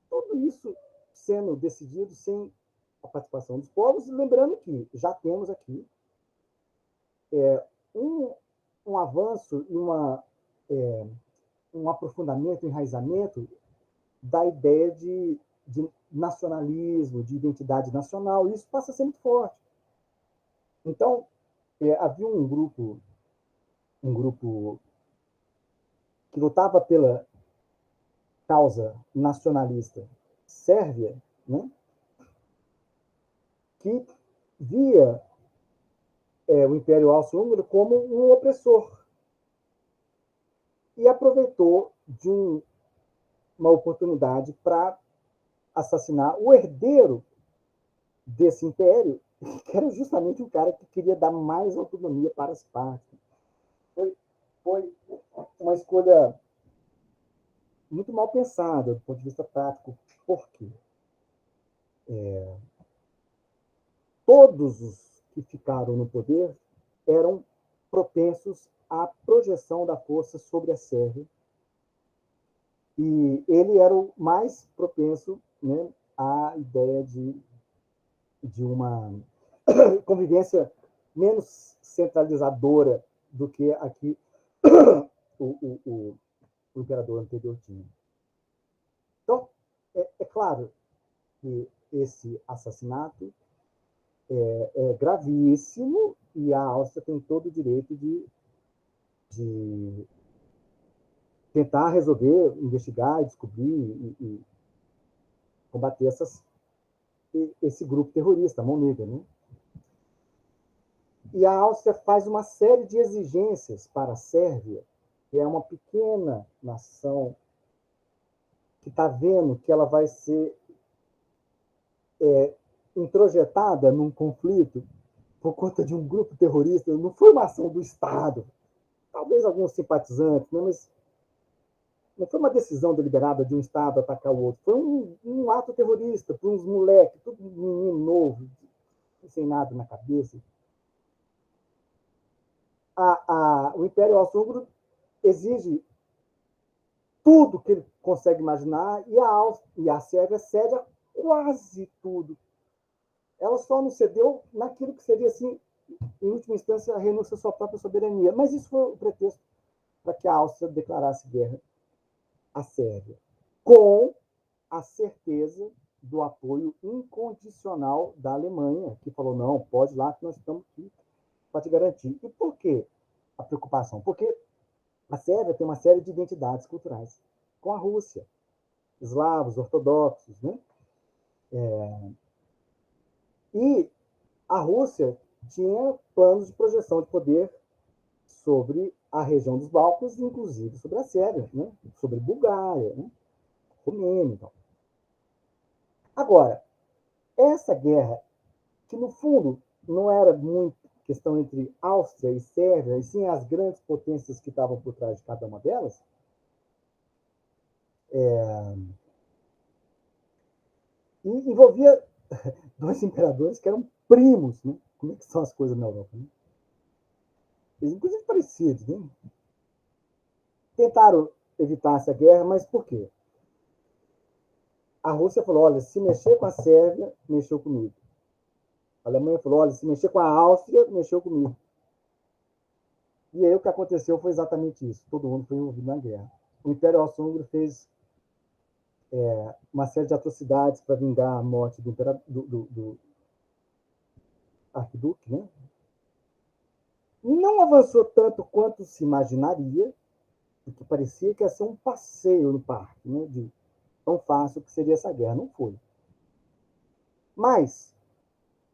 tudo isso sendo decidido sem a participação dos povos, lembrando que já temos aqui um avanço e um aprofundamento, um enraizamento da ideia de nacionalismo, de identidade nacional, e isso passa a ser muito forte. Então, havia um grupo que lutava pela causa nacionalista sérvia, né, que via o Império Austro-Húngaro como um opressor e aproveitou de uma oportunidade para assassinar o herdeiro desse império, que era justamente um cara que queria dar mais autonomia para as partes. Foi uma escolha muito mal pensada do ponto de vista prático. Por quê? Todos os que ficaram no poder eram propensos à projeção da força sobre a Sérvia, e ele era o mais propenso, né, à ideia de uma convivência menos centralizadora do que aqui o imperador anterior tinha. Então, é claro que esse assassinato é gravíssimo e a Áustria tem todo o direito de tentar resolver, investigar, descobrir e combater esse grupo terrorista, a Mão Negra, né? E a Áustria faz uma série de exigências para a Sérvia, que é uma pequena nação que está vendo que ela vai ser introjetada num conflito por conta de um grupo terrorista. Não foi uma ação do Estado, talvez alguns simpatizantes, né, mas não foi uma decisão deliberada de um Estado atacar o outro. Foi um ato terrorista por uns moleques, todo menino novo, sem nada na cabeça. O Império Austro-Húngaro exige tudo que ele consegue imaginar e a Sérvia cede a quase tudo. Ela só não cedeu naquilo que seria, assim, em última instância, a renúncia à sua própria soberania. Mas isso foi o pretexto para que a Áustria declarasse guerra à Sérvia, com a certeza do apoio incondicional da Alemanha, que falou, não, pode ir lá que nós estamos aqui para te garantir. E por que a preocupação? Porque a Sérvia tem uma série de identidades culturais com a Rússia, eslavos, ortodoxos, né? E a Rússia tinha planos de projeção de poder sobre a região dos Balcãs, inclusive sobre a Sérvia, né? Sobre a Bulgária, né? Romênia. Então. Agora, essa guerra, que no fundo não era muito questão entre Áustria e Sérvia, e sim as grandes potências que estavam por trás de cada uma delas, e envolvia dois imperadores que eram primos, né? Como é que são as coisas na Europa, né? Eles, inclusive, parecidos, né? Tentaram evitar essa guerra, mas por quê? A Rússia falou, olha, se mexer com a Sérvia, mexeu comigo. A Alemanha falou, olha, se mexer com a Áustria, mexeu comigo. E aí o que aconteceu foi exatamente isso. Todo mundo foi envolvido na guerra. O Império Austro-Húngaro fez uma série de atrocidades para vingar a morte do arquiduque, né? Não avançou tanto quanto se imaginaria, porque parecia que ia ser um passeio no parque, né? De tão fácil que seria essa guerra. Não foi. Mas,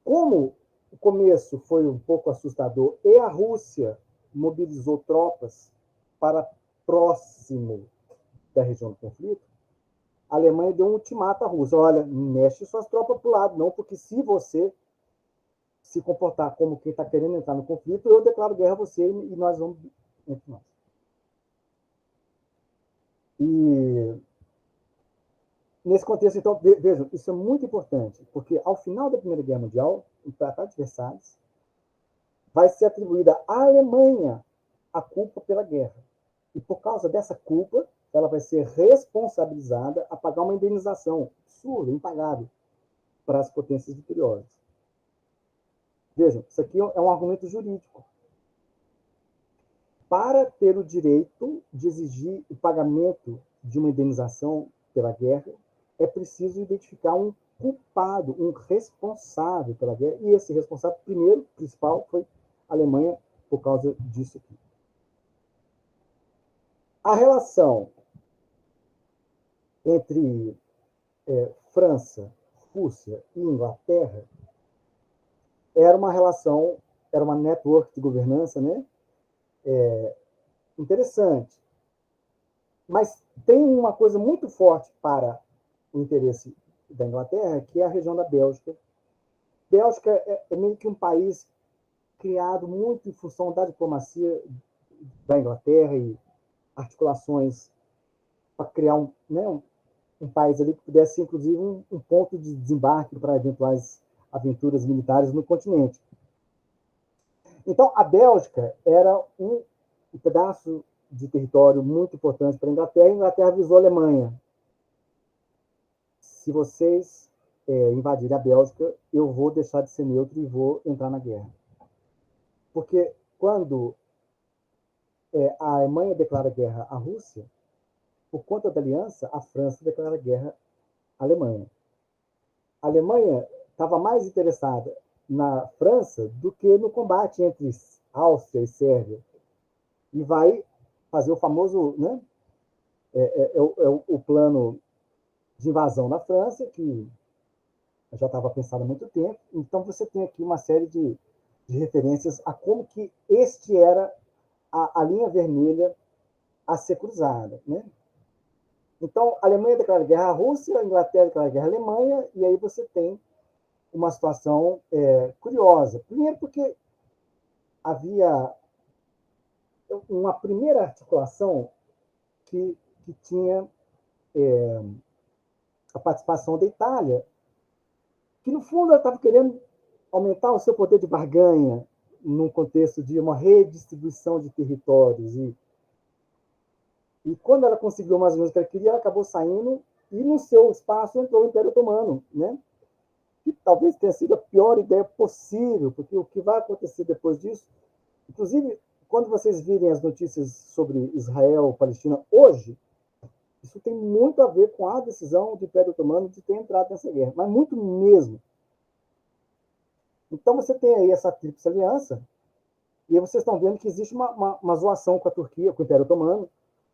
como o começo foi um pouco assustador e a Rússia mobilizou tropas para próximo da região do conflito, a Alemanha deu um ultimato à Rússia. Olha, não mexe suas tropas para o lado, não, porque se você se comportar como quem está querendo entrar no conflito, eu declaro guerra a você e nós vamos entre nós. E nesse contexto, então, vejam, isso é muito importante, porque ao final da Primeira Guerra Mundial, o Tratado de Versalhes, vai ser atribuída à Alemanha a culpa pela guerra. E por causa dessa culpa, ela vai ser responsabilizada a pagar uma indenização absurda, impagável, para as potências vitoriosas. Vejam, isso aqui é um argumento jurídico. Para ter o direito de exigir o pagamento de uma indenização pela guerra, é preciso identificar um culpado, um responsável pela guerra, e esse responsável, primeiro, principal, foi a Alemanha, por causa disso aqui. A relação entre França, Rússia e Inglaterra era uma relação, era uma network de governança, né? Interessante. Mas tem uma coisa muito forte para o interesse da Inglaterra, que é a região da Bélgica. Bélgica é meio que um país criado muito em função da diplomacia da Inglaterra e articulações para criar um país ali que pudesse ser, inclusive, um ponto de desembarque para eventuais aventuras militares no continente. Então, a Bélgica era um pedaço de território muito importante para a Inglaterra, e a Inglaterra avisou a Alemanha: se vocês invadirem a Bélgica, eu vou deixar de ser neutro e vou entrar na guerra. Porque quando a Alemanha declara guerra à Rússia, por conta da aliança, a França declara guerra à Alemanha. A Alemanha estava mais interessada na França do que no combate entre Áustria e Sérvia. E vai fazer o famoso, né, o plano de invasão da França, que já estava pensado há muito tempo. Então, você tem aqui uma série de referências a como que este era a linha vermelha a ser cruzada, né? Então, a Alemanha declara guerra à Rússia, a Inglaterra declara guerra à Alemanha, e aí você tem uma situação curiosa. Primeiro porque havia uma primeira articulação que tinha a participação da Itália, que, no fundo, ela estava querendo aumentar o seu poder de barganha num contexto de uma redistribuição de territórios. E quando ela conseguiu mais ou menos o que ela queria, ela acabou saindo e no seu espaço entrou o Império Otomano, né? Que talvez tenha sido a pior ideia possível, porque o que vai acontecer depois disso, inclusive, quando vocês virem as notícias sobre Israel, Palestina, hoje, isso tem muito a ver com a decisão do Império Otomano de ter entrado nessa guerra, mas muito mesmo. Então, você tem aí essa tríplice aliança, e aí vocês estão vendo que existe uma zoação com a Turquia, com o Império Otomano,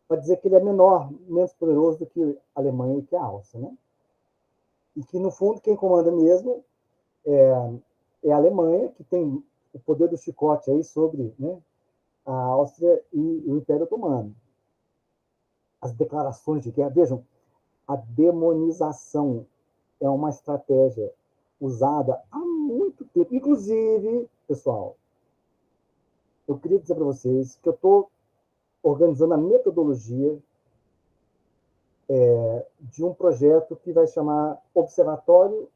para dizer que ele é menor, menos poderoso do que a Alemanha e que a Áustria, né? E que, no fundo, quem comanda mesmo é a Alemanha, que tem o poder do chicote aí sobre, né, a Áustria e o Império Otomano. As declarações de guerra, vejam, a demonização é uma estratégia usada há muito tempo. Inclusive, pessoal, eu queria dizer para vocês que eu estou organizando a metodologia de um projeto que vai chamar Observatório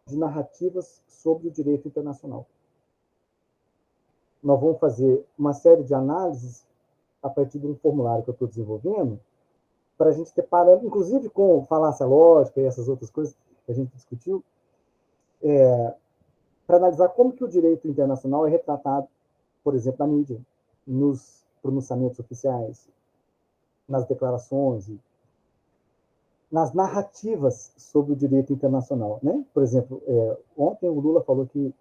de Narrativas sobre o Direito Internacional. Nós vamos fazer uma série de análises a partir de um formulário que eu estou desenvolvendo, para a gente ter parâmetros, inclusive com falácia lógica e essas outras coisas que a gente discutiu, para analisar como que o direito internacional é retratado, por exemplo, na mídia, nos pronunciamentos oficiais, nas declarações, nas narrativas sobre o direito internacional, né? Por exemplo, ontem o Lula falou que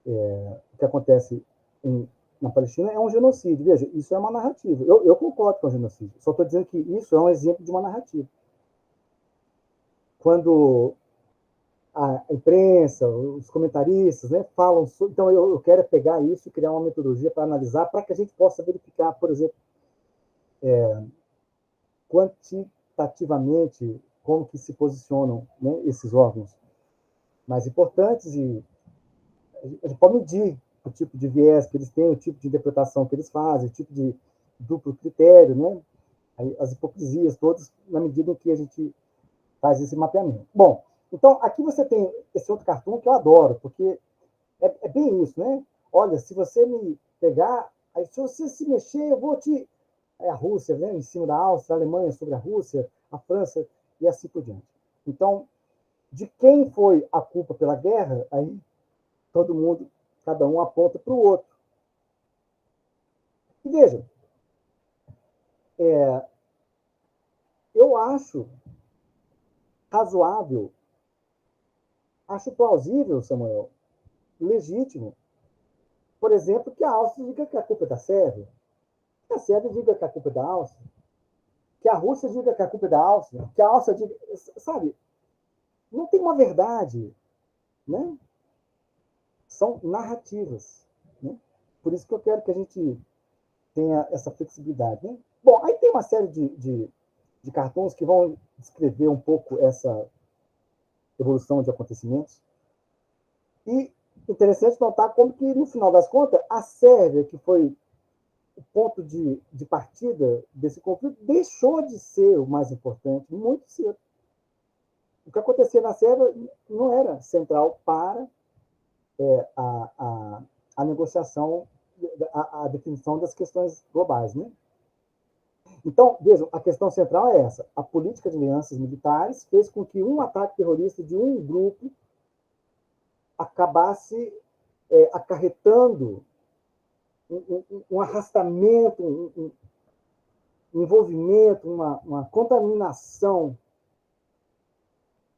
o que acontece na Palestina é um genocídio. Veja, isso é uma narrativa. Eu concordo com o genocídio. Só estou dizendo que isso é um exemplo de uma narrativa. Quando a imprensa, os comentaristas, né, falam sobre... Então, eu quero pegar isso e criar uma metodologia para analisar, para que a gente possa verificar, por exemplo, quantitativamente como que se posicionam, né, esses órgãos mais importantes, e a gente pode medir o tipo de viés que eles têm, o tipo de interpretação que eles fazem, o tipo de duplo critério, né? As hipocrisias todas, na medida em que a gente faz esse mapeamento. Bom, então aqui você tem esse outro cartoon que eu adoro, porque é bem isso, né? Olha, se você me pegar, aí se você se mexer, eu vou te... a Rússia, né? Em cima da Áustria, a Alemanha sobre a Rússia, a França e assim por diante. Então, de quem foi a culpa pela guerra, aí todo mundo, cada um aponta para o outro. E vejam, eu acho razoável, acho plausível, Samuel, legítimo, por exemplo, que a Áustria diga que a culpa é da Sérvia, que a Sérvia diga que a culpa é da Áustria, que a Rússia diga que a culpa é da Áustria, que a Áustria diga... Sabe, não tem uma verdade, né? São narrativas, né? Por isso que eu quero que a gente tenha essa flexibilidade, né? Bom, aí tem uma série de cartões que vão descrever um pouco essa evolução de acontecimentos. E interessante notar como que, no final das contas, a Sérvia, que foi o ponto de partida desse conflito, deixou de ser o mais importante muito cedo. O que acontecia na Sérvia não era central para a negociação, a definição das questões globais, né? Então, vejam, a questão central é essa. A política de alianças militares fez com que um ataque terrorista de um grupo acabasse acarretando um arrastamento, um envolvimento, uma contaminação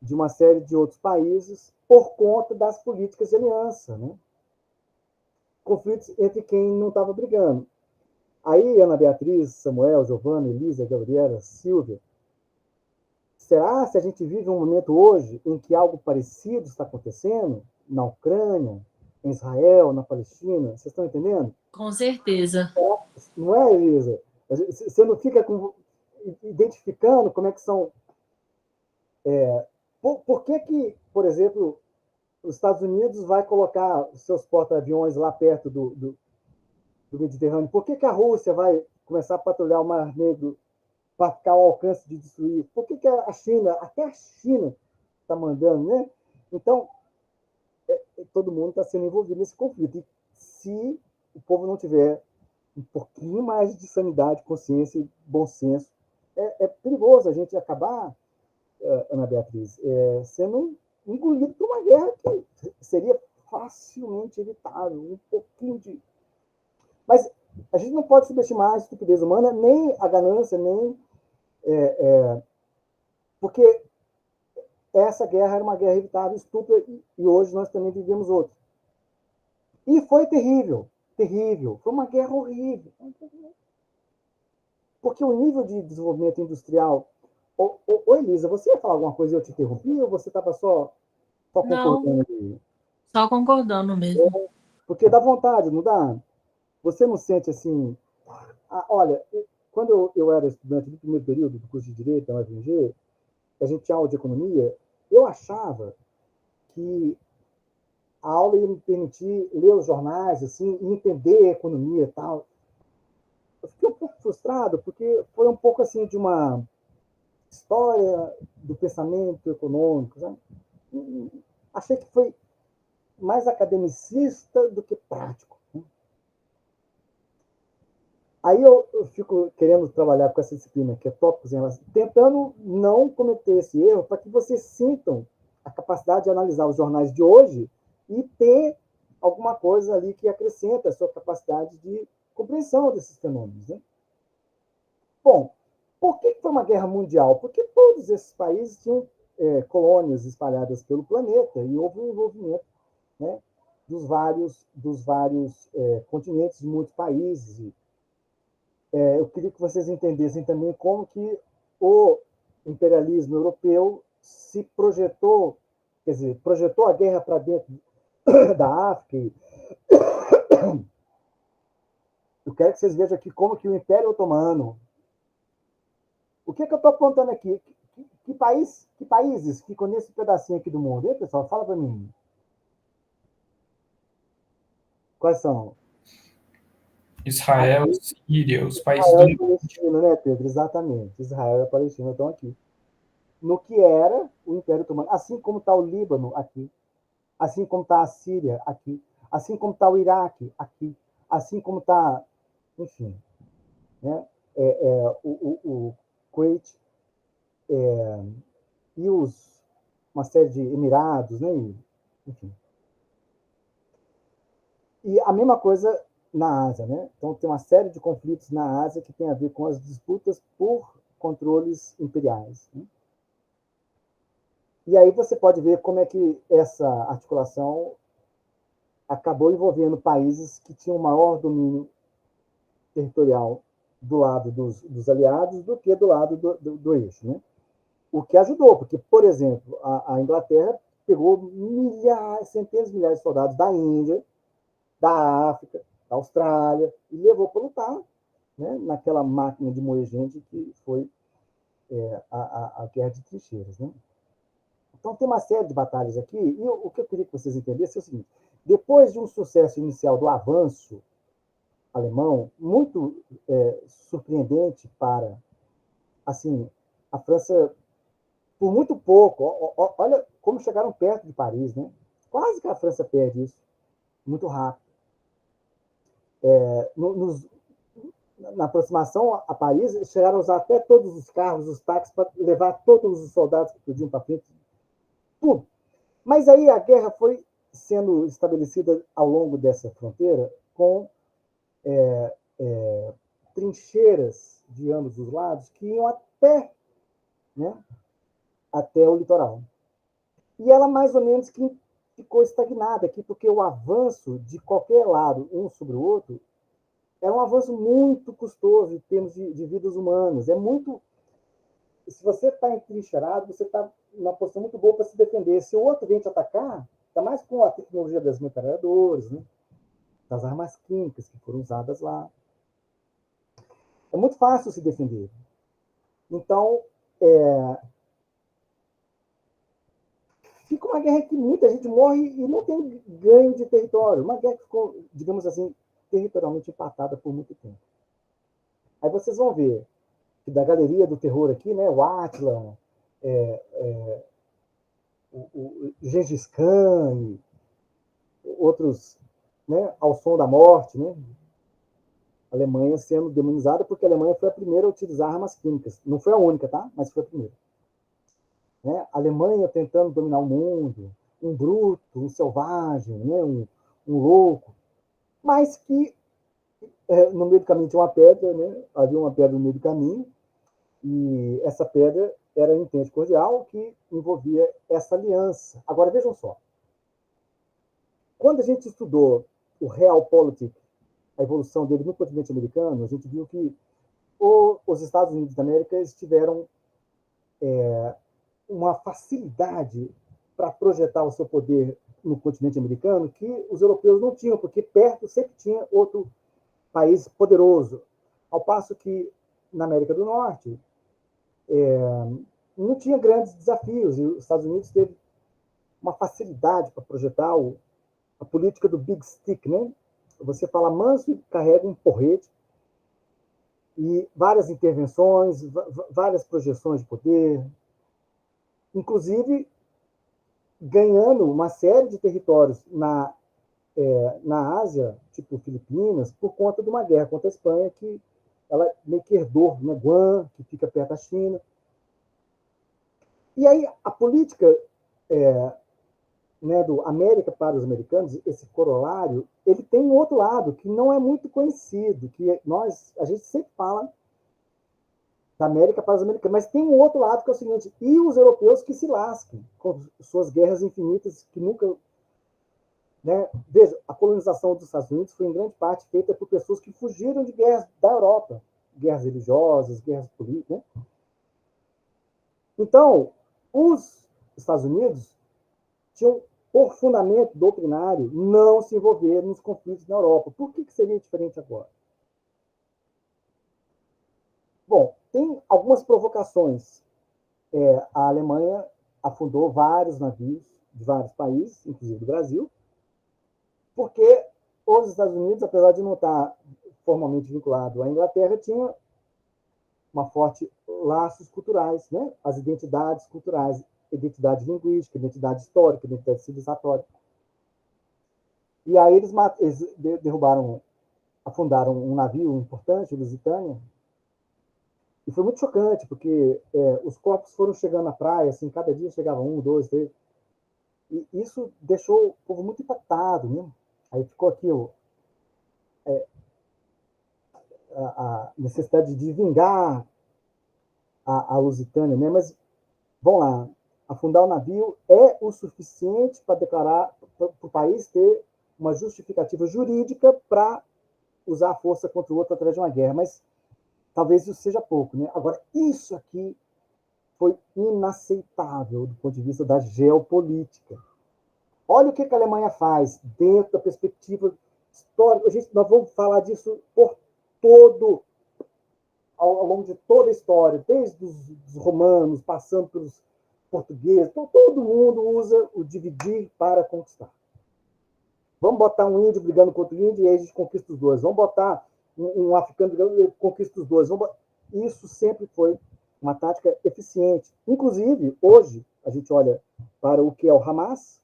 de uma série de outros países por conta das políticas de aliança, né? Conflitos entre quem não estava brigando. Aí, Ana Beatriz, Samuel, Giovana, Elisa, Gabriela, Silvia, será se a gente vive um momento hoje em que algo parecido está acontecendo na Ucrânia, em Israel, na Palestina? Vocês estão entendendo? Com certeza. Não é, Elisa? Você não fica identificando como é que são... Por que, por exemplo, os Estados Unidos vai colocar seus porta-aviões lá perto do Mediterrâneo? Por que a Rússia vai começar a patrulhar o Mar Negro para ficar ao alcance de destruir? Por que a China, até a China, está mandando, né? Então, todo mundo está sendo envolvido nesse conflito. E se o povo não tiver um pouquinho mais de sanidade, consciência e bom senso, é perigoso a gente acabar, Ana Beatriz, sendo engolido por uma guerra que seria facilmente evitável, um pouquinho de... Mas a gente não pode subestimar a estupidez humana, nem a ganância, nem... porque essa guerra era uma guerra evitável, estúpida, e hoje nós também vivemos outra. E foi terrível, terrível. Foi uma guerra horrível. Porque o nível de desenvolvimento industrial... Ô, Elisa, você ia falar alguma coisa e eu te interrompi, ou você estava só concordando? Não, só concordando mesmo. Porque dá vontade, não dá? Você não sente assim... olha, quando eu era estudante do primeiro período do curso de Direito da UFMG, a gente tinha aula de economia, eu achava que a aula ia me permitir ler os jornais, assim, e entender a economia e tal. Eu fiquei um pouco frustrado, porque foi um pouco assim de uma história do pensamento econômico, sabe? Achei que foi mais academicista do que prático. Aí eu fico querendo trabalhar com essa disciplina, que é tópicos em relação, tentando não cometer esse erro, para que vocês sintam a capacidade de analisar os jornais de hoje e ter alguma coisa ali que acrescenta a sua capacidade de compreensão desses fenômenos, né? Bom, por que foi uma guerra mundial? Porque todos esses países tinham colônias espalhadas pelo planeta e houve um envolvimento, né, dos vários continentes, de muitos países. Eu queria que vocês entendessem também como que o imperialismo europeu se projetou, quer dizer, projetou a guerra para dentro da África. Eu quero que vocês vejam aqui como que o Império Otomano... O que eu estou apontando aqui? Que países ficam nesse pedacinho aqui do mundo? E aí, pessoal, fala para mim. Quais são? Israel, Síria, os países Israel do e Palestina, né, Pedro? Exatamente. Israel e a Palestina estão aqui. No que era o Império Otomano. Assim como está o Líbano aqui. Assim como está a Síria aqui. Assim como está o Iraque aqui. Assim como está, enfim, né? O Kuwait e uma série de Emirados, né? Enfim. E a mesma coisa na Ásia, né? Então tem uma série de conflitos na Ásia que tem a ver com as disputas por controles imperiais, né? E aí você pode ver como é que essa articulação acabou envolvendo países que tinham maior domínio territorial do lado dos aliados do que do lado do eixo, né? O que ajudou, porque, por exemplo, a Inglaterra pegou milhares, centenas de milhares de soldados da Índia, da África, da Austrália, e levou para lutar, né, naquela máquina de moer gente que foi a Guerra de Trincheiras, né? Então, tem uma série de batalhas aqui, e o que eu queria que vocês entendessem é o seguinte: depois de um sucesso inicial do avanço alemão, muito surpreendente para, assim, a França, por muito pouco, olha como chegaram perto de Paris, né? Quase que a França perde isso, muito rápido. Na aproximação a Paris, chegaram a usar até todos os carros, os táxis, para levar todos os soldados que podiam para frente, tudo. Mas aí a guerra foi sendo estabelecida ao longo dessa fronteira com trincheiras de ambos os lados que iam até, né, até o litoral. E ela mais ou menos que ficou estagnada aqui, porque o avanço de qualquer lado, um sobre o outro, é um avanço muito custoso em termos de vidas humanas. É muito. Se você está entrincheirado, você está numa posição muito boa para se defender. Se o outro vem te atacar, ainda mais com a tecnologia das metralhadoras, né, das armas químicas que foram usadas lá, é muito fácil se defender. Então, fica uma guerra que muita gente morre e não tem ganho de território. Uma guerra que ficou, digamos assim, territorialmente empatada por muito tempo. Aí vocês vão ver que da galeria do terror aqui, né, o Átila, o Gengis Khan e outros, né, ao som da morte, né, a Alemanha sendo demonizada porque a Alemanha foi a primeira a utilizar armas químicas. Não foi a única, tá? Mas foi a primeira. Né? A Alemanha tentando dominar o mundo, um bruto, um selvagem, né? um louco, mas que no meio do caminho tinha uma pedra, né? Havia uma pedra no meio do caminho, e essa pedra era a entente cordial que envolvia essa aliança. Agora, vejam só. Quando a gente estudou o Realpolitik, a evolução dele no continente americano, a gente viu que os Estados Unidos da América tiveram uma facilidade para projetar o seu poder no continente americano que os europeus não tinham, porque perto sempre tinha outro país poderoso. Ao passo que na América do Norte não tinha grandes desafios, e os Estados Unidos teve uma facilidade para projetar a política do big stick, né? Você fala manso e carrega um porrete, e várias intervenções, várias projeções de poder, inclusive ganhando uma série de territórios na Ásia, tipo Filipinas, por conta de uma guerra contra a Espanha, que ela meio que herdou, né? Guam, que fica perto da China. E aí a política né, do América para os americanos, esse corolário, ele tem um outro lado que não é muito conhecido, que a gente sempre fala da América para os americanos, mas tem um outro lado que é o seguinte: e os europeus que se lasquem com suas guerras infinitas que nunca, né? Veja, a colonização dos Estados Unidos foi em grande parte feita por pessoas que fugiram de guerras da Europa, guerras religiosas, guerras políticas, né? Então, os Estados Unidos tinham por fundamento doutrinário não se envolver nos conflitos na Europa. Por que seria diferente agora? Bom, tem algumas provocações. A Alemanha afundou vários navios de vários países, inclusive do Brasil, porque os Estados Unidos, apesar de não estar formalmente vinculado à Inglaterra, tinha uma forte laços culturais, né? As identidades culturais, identidade linguística, identidade histórica, identidade civilizatória. E aí eles derrubaram, afundaram um navio importante, o Lusitânia, e foi muito chocante, porque os corpos foram chegando na praia, assim, cada dia chegava um, dois, três, e isso deixou o povo muito impactado, né? Aí ficou aqui a necessidade de vingar a Lusitânia, né? Mas, vamos lá, afundar o navio é o suficiente para declarar, para o país ter uma justificativa jurídica para usar a força contra o outro através de uma guerra, mas talvez isso seja pouco, né? Agora, isso aqui foi inaceitável do ponto de vista da geopolítica. Olha o que a Alemanha faz dentro da perspectiva histórica. Nós vamos falar disso ao longo de toda a história, desde os romanos, passando pelos portugueses. Então, todo mundo usa o dividir para conquistar. Vamos botar um índio brigando contra o índio e aí a gente conquista os dois. Vamos botar um africano brigando e conquista os dois. Isso sempre foi uma tática eficiente. Inclusive, hoje, a gente olha para o que é o Hamas.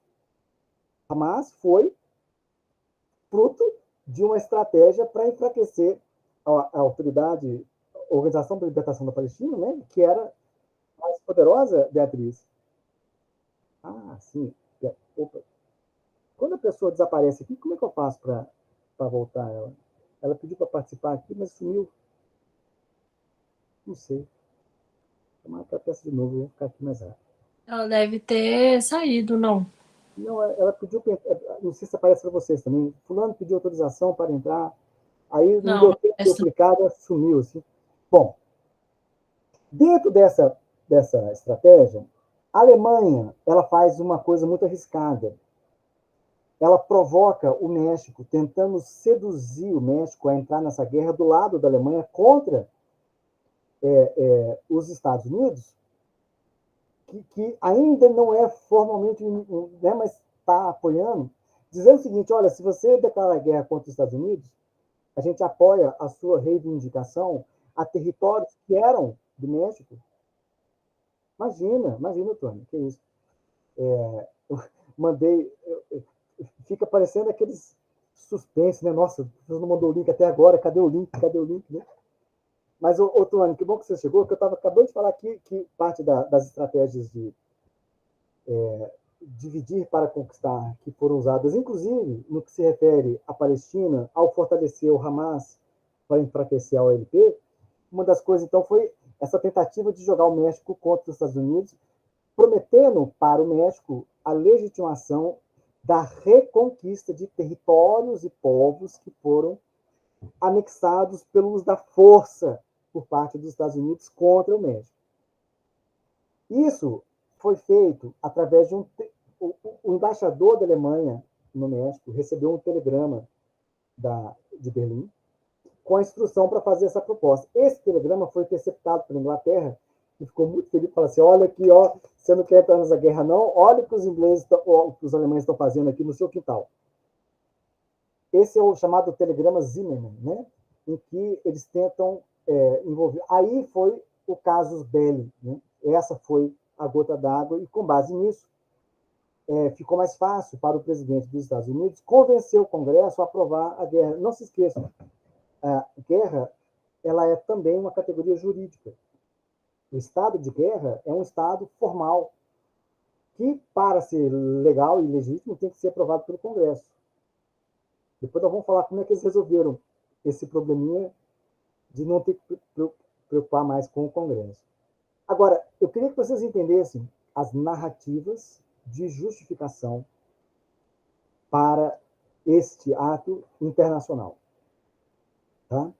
Hamas foi fruto de uma estratégia para enfraquecer a autoridade, a Organização para a Libertação da Palestina, né, que era mais poderosa, Beatriz. Ah, sim. Opa. Quando a pessoa desaparece aqui, como é que eu faço para voltar ela? Ela pediu para participar aqui, mas sumiu. Não sei. Vou marcar a peça de novo, vou ficar aqui mais rápido. Ela deve ter saído, não? Não, ela pediu, não sei se aparece para vocês também. Fulano pediu autorização para entrar. Aí não Não, deu tempo de eu clicar, ela sumiu. Assim. Bom, dentro dessa estratégia, a Alemanha ela faz uma coisa muito arriscada. Ela provoca o México, tentando seduzir o México a entrar nessa guerra do lado da Alemanha contra os Estados Unidos, que ainda não é formalmente, né, mas está apoiando, dizendo o seguinte: olha, se você declarar guerra contra os Estados Unidos, a gente apoia a sua reivindicação a territórios que eram do México. Imagina, Tony, que isso. Eu mandei, fica parecendo aqueles suspense, né? Nossa, você não mandou o link até agora, cadê o link, né? Mas, Tony, que bom que você chegou, que eu estava acabando de falar aqui que parte das estratégias de dividir para conquistar que foram usadas, inclusive no que se refere à Palestina, ao fortalecer o Hamas para enfraquecer a OLP, uma das coisas, então, foi essa tentativa de jogar o México contra os Estados Unidos, prometendo para o México a legitimação da reconquista de territórios e povos que foram anexados pelo uso da força por parte dos Estados Unidos contra o México. Isso foi feito através de o embaixador da Alemanha no México recebeu um telegrama de Berlim com a instrução para fazer essa proposta. Esse telegrama foi interceptado pela Inglaterra, que ficou muito feliz, falou assim: olha aqui, ó, você não quer entrar nessa guerra não, olha o que os ingleses, o que os alemães estão fazendo aqui no seu quintal. Esse é o chamado telegrama Zimmermann, né? Em que eles tentam envolver. Aí foi o casus belli, né? Essa foi a gota d'água, e com base nisso, ficou mais fácil para o presidente dos Estados Unidos convencer o Congresso a aprovar a guerra. Não se esqueçam, a guerra ela é também uma categoria jurídica. O estado de guerra é um estado formal, que, para ser legal e legítimo, tem que ser aprovado pelo Congresso. Depois nós vamos falar como é que eles resolveram esse probleminha de não ter que preocupar mais com o Congresso. Agora, eu queria que vocês entendessem as narrativas de justificação para este ato internacional. Tá?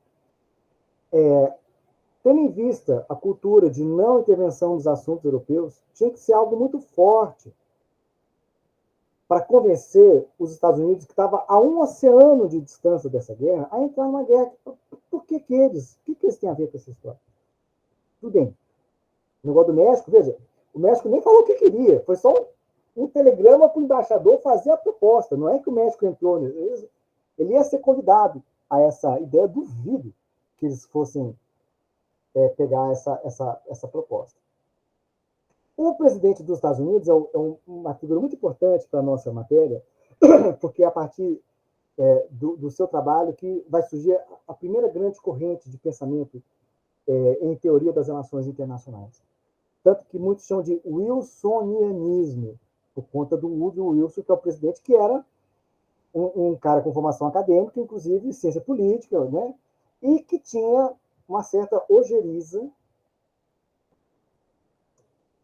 Tendo em vista a cultura de não intervenção nos assuntos europeus, tinha que ser algo muito forte para convencer os Estados Unidos, que estava a um oceano de distância dessa guerra, a entrar numa guerra. Por que eles? O que eles têm a ver com essa história? Tudo bem. O negócio do México, veja, o México nem falou o que queria, foi só um telegrama para o embaixador fazer a proposta. Não é que o México entrou, ele ia ser convidado a essa ideia. Duvido que eles fossem pegar essa proposta. O presidente dos Estados Unidos é uma figura muito importante para a nossa matéria, porque é a partir do seu trabalho que vai surgir a primeira grande corrente de pensamento em teoria das relações internacionais. Tanto que muitos chamam de wilsonianismo, por conta do Woodrow Wilson, que é o presidente, que era um cara com formação acadêmica, inclusive ciência política, né? E que tinha uma certa ojeriza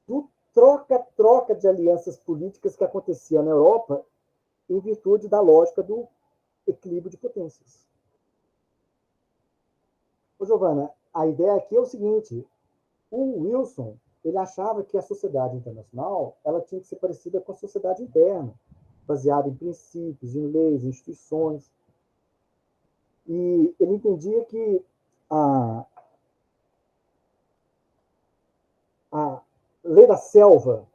do troca-troca de alianças políticas que acontecia na Europa em virtude da lógica do equilíbrio de potências. Ô, Giovana, a ideia aqui é o seguinte: o Wilson ele achava que a sociedade internacional ela tinha que ser parecida com a sociedade interna, baseada em princípios, em leis, em instituições. E ele entendia que a lei da selva,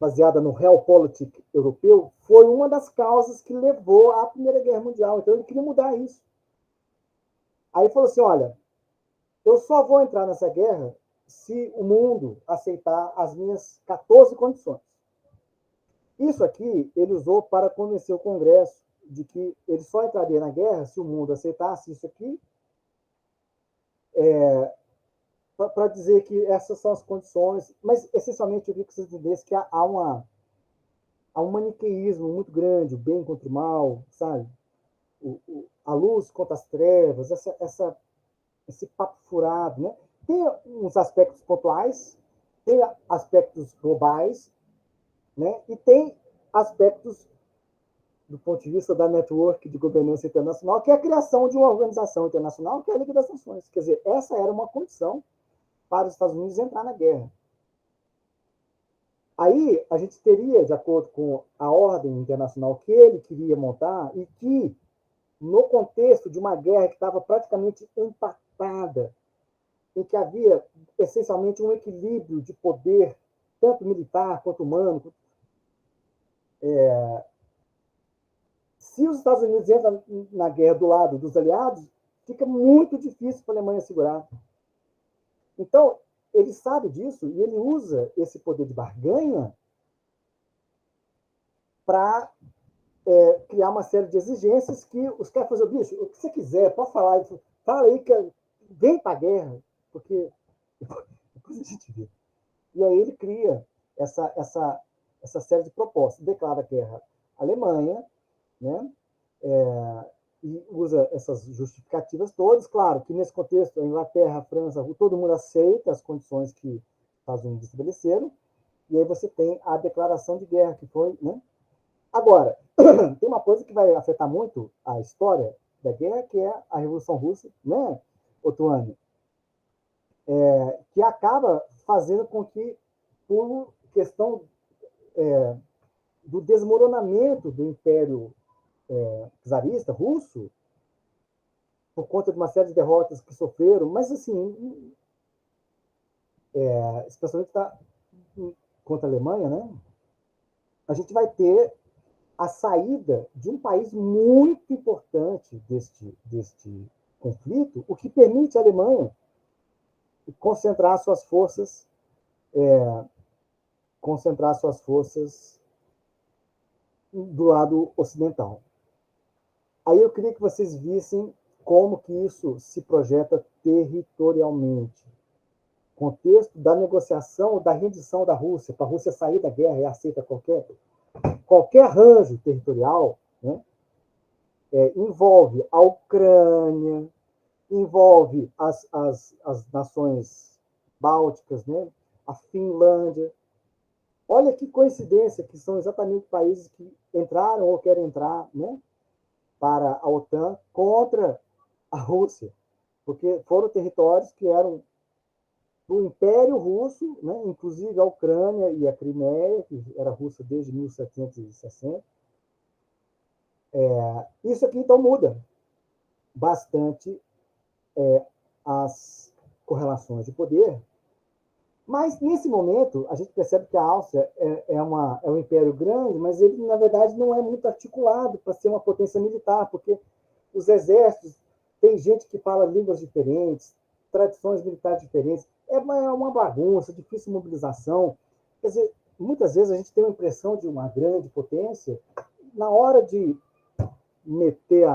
baseada no Realpolitik europeu, foi uma das causas que levou à Primeira Guerra Mundial. Então ele queria mudar isso. Aí falou assim: olha, eu só vou entrar nessa guerra se o mundo aceitar as minhas 14 condições. Isso aqui ele usou para convencer o Congresso de que ele só entraria na guerra se o mundo aceitasse isso aqui, para dizer que essas são as condições, mas essencialmente eu queria que vocês entendessem que há um maniqueísmo muito grande, o bem contra o mal, sabe? A luz contra as trevas, esse papo furado, né? Tem uns aspectos pontuais, tem aspectos globais, né? E tem aspectos do ponto de vista da network de governança internacional, que é a criação de uma organização internacional, que é a Liga das Nações. Quer dizer, essa era uma condição para os Estados Unidos entrar na guerra. Aí a gente teria, de acordo com a ordem internacional que ele queria montar, e que, no contexto de uma guerra que estava praticamente empatada, em que havia essencialmente um equilíbrio de poder, tanto militar quanto humano, se os Estados Unidos entram na guerra do lado dos aliados, fica muito difícil para a Alemanha segurar. Então, ele sabe disso e ele usa esse poder de barganha para criar uma série de exigências que os caras falam, bicho, o que você quiser, pode falar, fala aí que vem para a guerra, porque depois a gente vê. E aí ele cria essa série de propostas, declara guerra à Alemanha, né? E usa essas justificativas todas. Claro que nesse contexto, a Inglaterra, a França, todo mundo aceita as condições que os Estados Unidos estabeleceram, e aí você tem a declaração de guerra, que foi, né? Agora, tem uma coisa que vai afetar muito a história da guerra, que é a Revolução Russa, né, Otuane? Que acaba fazendo com que, por questão do desmoronamento do Império czarista russo, por conta de uma série de derrotas que sofreram, mas assim, especialmente contra a Alemanha, né? A gente vai ter a saída de um país muito importante deste conflito, o que permite à Alemanha concentrar suas forças do lado ocidental. Aí eu queria que vocês vissem como que isso se projeta territorialmente. Contexto da negociação, da rendição da Rússia, para a Rússia sair da guerra e aceita qualquer arranjo territorial, né, envolve a Ucrânia, envolve as nações bálticas, né, a Finlândia. Olha que coincidência, que são exatamente países que entraram ou querem entrar, né, para a OTAN contra a Rússia, porque foram territórios que eram do Império Russo, né, inclusive a Ucrânia e a Crimeia, que era russa desde 1760. Isso aqui, então, muda bastante as correlações de poder, mas, nesse momento, a gente percebe que a Áustria é um império grande, mas ele, na verdade, não é muito articulado para ser uma potência militar, porque os exércitos, tem gente que fala línguas diferentes, tradições militares diferentes, é uma bagunça, difícil mobilização. Quer dizer, muitas vezes a gente tem a impressão de uma grande potência, na hora de meter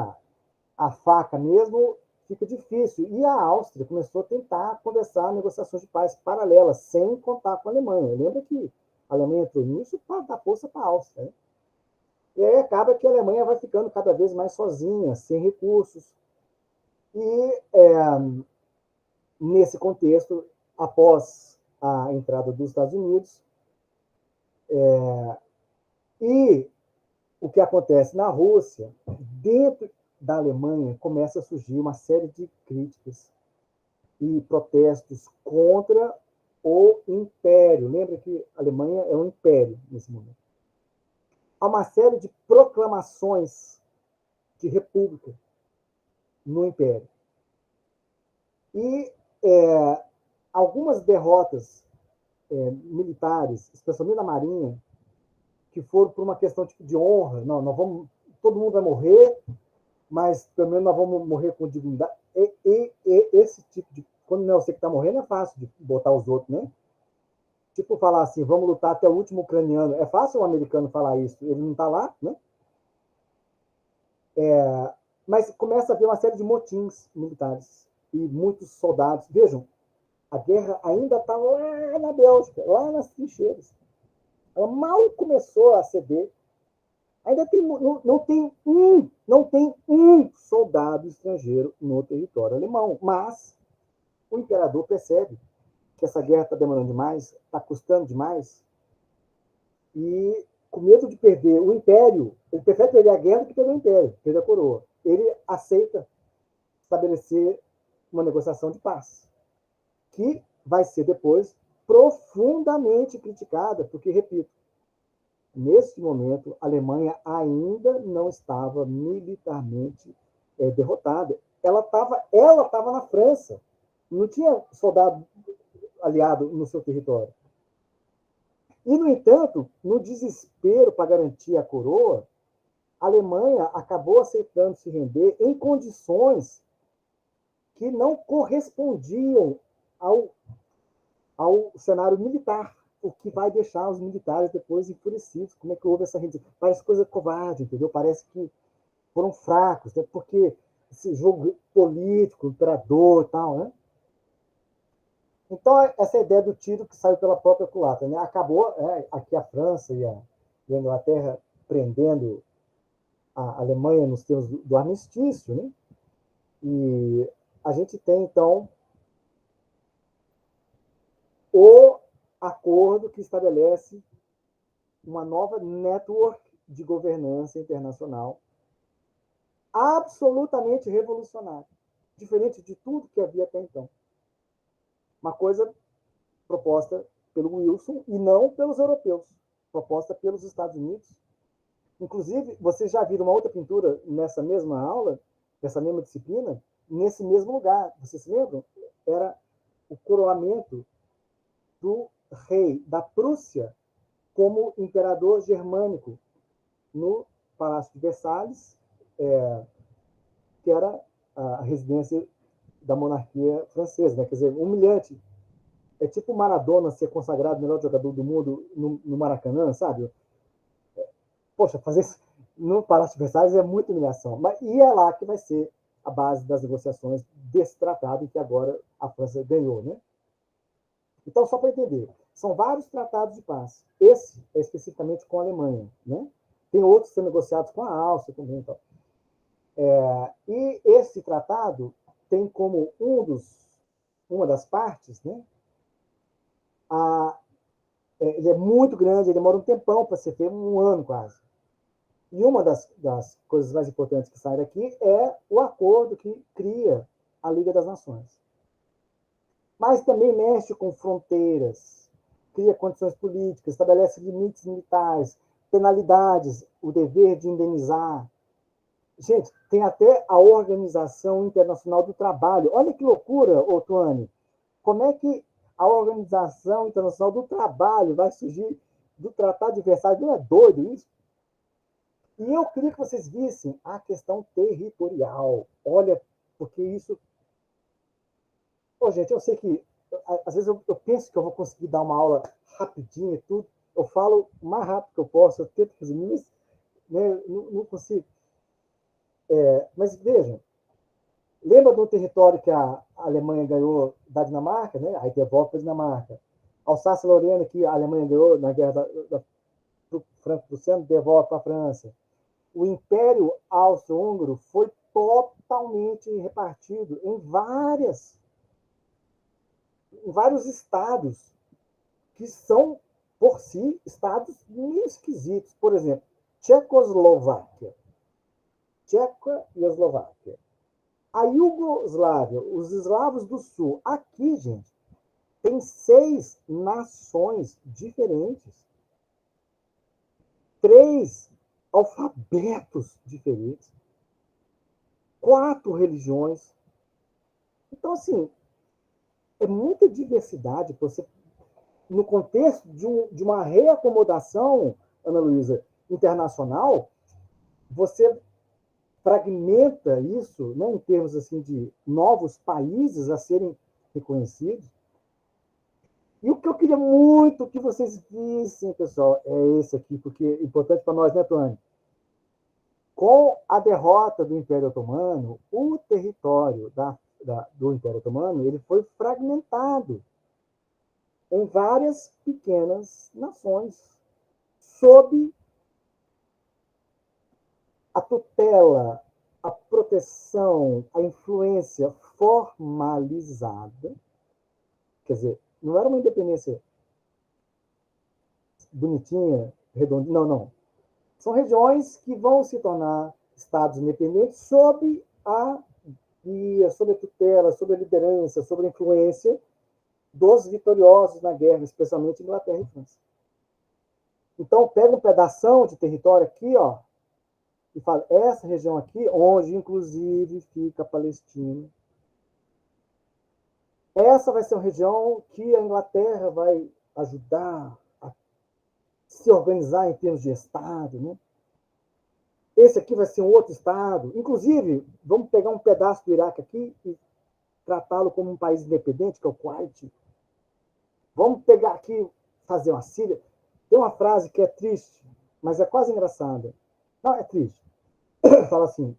a faca mesmo, fica difícil. E a Áustria começou a tentar conversar negociações de paz paralelas, sem contar com a Alemanha. Lembra que a Alemanha entrou nisso para dar força para a Áustria, né? E aí acaba que a Alemanha vai ficando cada vez mais sozinha, sem recursos. E nesse contexto, após a entrada dos Estados Unidos, e o que acontece na Rússia, dentro da Alemanha, começa a surgir uma série de críticas e protestos contra o império. Lembra que a Alemanha é um império nesse momento. Há uma série de proclamações de república no império. E algumas derrotas militares, especialmente na Marinha, que foram por uma questão tipo de honra. Não, nós vamos, todo mundo vai morrer, mas pelo menos nós vamos morrer com dignidade. Esse tipo de... Quando não é você que está morrendo, é fácil de botar os outros, né? Tipo, falar assim, vamos lutar até o último ucraniano. É fácil um americano falar isso, ele não está lá, né? Mas começa a haver uma série de motins militares e muitos soldados. Vejam, a guerra ainda está lá na Bélgica, lá nas trincheiras. Ela mal começou a ceder. Ainda não tem um soldado estrangeiro no território alemão. Mas o imperador percebe que essa guerra está demorando demais, está custando demais, e com medo de perder o império, ele prefere perder a guerra do que perder o império, perder a coroa. Ele aceita estabelecer uma negociação de paz, que vai ser depois profundamente criticada, porque, repito, nesse momento, a Alemanha ainda não estava militarmente derrotada. Ela estava na França, não tinha soldado aliado no seu território. E, no entanto, no desespero para garantir a coroa, a Alemanha acabou aceitando se render em condições que não correspondiam ao cenário militar, o que vai deixar os militares depois enfurecidos. Como é que houve essa rendição? Parece coisa covarde, entendeu? Parece que foram fracos, né? Porque esse jogo político, imperador e tal, né? Então, essa ideia do tiro que saiu pela própria culatra, né? Acabou aqui a França e a Inglaterra prendendo a Alemanha nos termos do armistício, né? E a gente tem, então, o acordo que estabelece uma nova network de governança internacional absolutamente revolucionária, diferente de tudo que havia até então. Uma coisa proposta pelo Wilson e não pelos europeus, proposta pelos Estados Unidos. Inclusive, vocês já viram uma outra pintura nessa mesma aula, nessa mesma disciplina, nesse mesmo lugar. Vocês se lembram? Era o coroamento do rei da Prússia como imperador germânico no Palácio de Versalhes, que era a residência da monarquia francesa, né? Quer dizer, humilhante. É tipo o Maradona ser consagrado melhor jogador do mundo no Maracanã, sabe? Poxa, fazer isso no Palácio de Versalhes é muita humilhação. E é lá que vai ser a base das negociações desse tratado que agora a França ganhou, né? Então, só para entender, são vários tratados de paz. Esse é especificamente com a Alemanha, né? Tem outros sendo negociados com a Áustria também. Então. E esse tratado tem como uma das partes, né? Ele é muito grande, ele demora um tempão para ser feito, um ano quase. E uma das coisas mais importantes que sai daqui é o acordo que cria a Liga das Nações. Mas também mexe com fronteiras, cria condições políticas, estabelece limites militares, penalidades, o dever de indenizar. Gente, tem até a Organização Internacional do Trabalho. Olha que loucura, Tuane. Como é que a Organização Internacional do Trabalho vai surgir do Tratado de Versalhes? Não é doido isso? E eu queria que vocês vissem a questão territorial. Olha, porque isso... Pô, gente, eu sei que... Às vezes eu penso que eu vou conseguir dar uma aula rapidinho e tudo. Eu falo o mais rápido que eu posso, eu tento resumir, mas né, não consigo. Mas vejam, lembra do território que a Alemanha ganhou da Dinamarca, né? Aí devolve para a Dinamarca. Alsácia-Lorena, que a Alemanha ganhou na guerra do Franco-Prussiano, devolve para a França. O Império Austro-Húngaro foi totalmente repartido em vários estados, que são, por si, estados meio esquisitos. Por exemplo, Tchecoslováquia. Tcheca e Eslováquia. A Iugoslávia, os eslavos do sul. Aqui, gente, tem 6 nações diferentes. 3 alfabetos diferentes. 4 religiões. Então, assim, é muita diversidade. Você, no contexto de uma reacomodação, Ana Luísa, internacional, você fragmenta isso, né, em termos assim, de novos países a serem reconhecidos. E o que eu queria muito que vocês vissem, pessoal, é esse aqui, porque é importante para nós, né, Tony? Com a derrota do Império Otomano, o território do Império Otomano ele foi fragmentado em várias pequenas nações, sob a tutela, a proteção, a influência formalizada, quer dizer, não era uma independência bonitinha, redondo. Não, não. São regiões que vão se tornar estados independentes sob a guia, sob a tutela, sob a liderança, sob a influência dos vitoriosos na guerra, especialmente Inglaterra e França. Então, pega um pedação de território aqui, ó, e fala, essa região aqui, onde inclusive fica a Palestina, essa vai ser uma região que a Inglaterra vai ajudar a se organizar em termos de Estado, né? Esse aqui vai ser um outro Estado. Inclusive, vamos pegar um pedaço do Iraque aqui e tratá-lo como um país independente, que é o Kuwait. Vamos pegar aqui, fazer uma Síria. Tem uma frase que é triste, mas é quase engraçada. Não, é triste. Fala assim,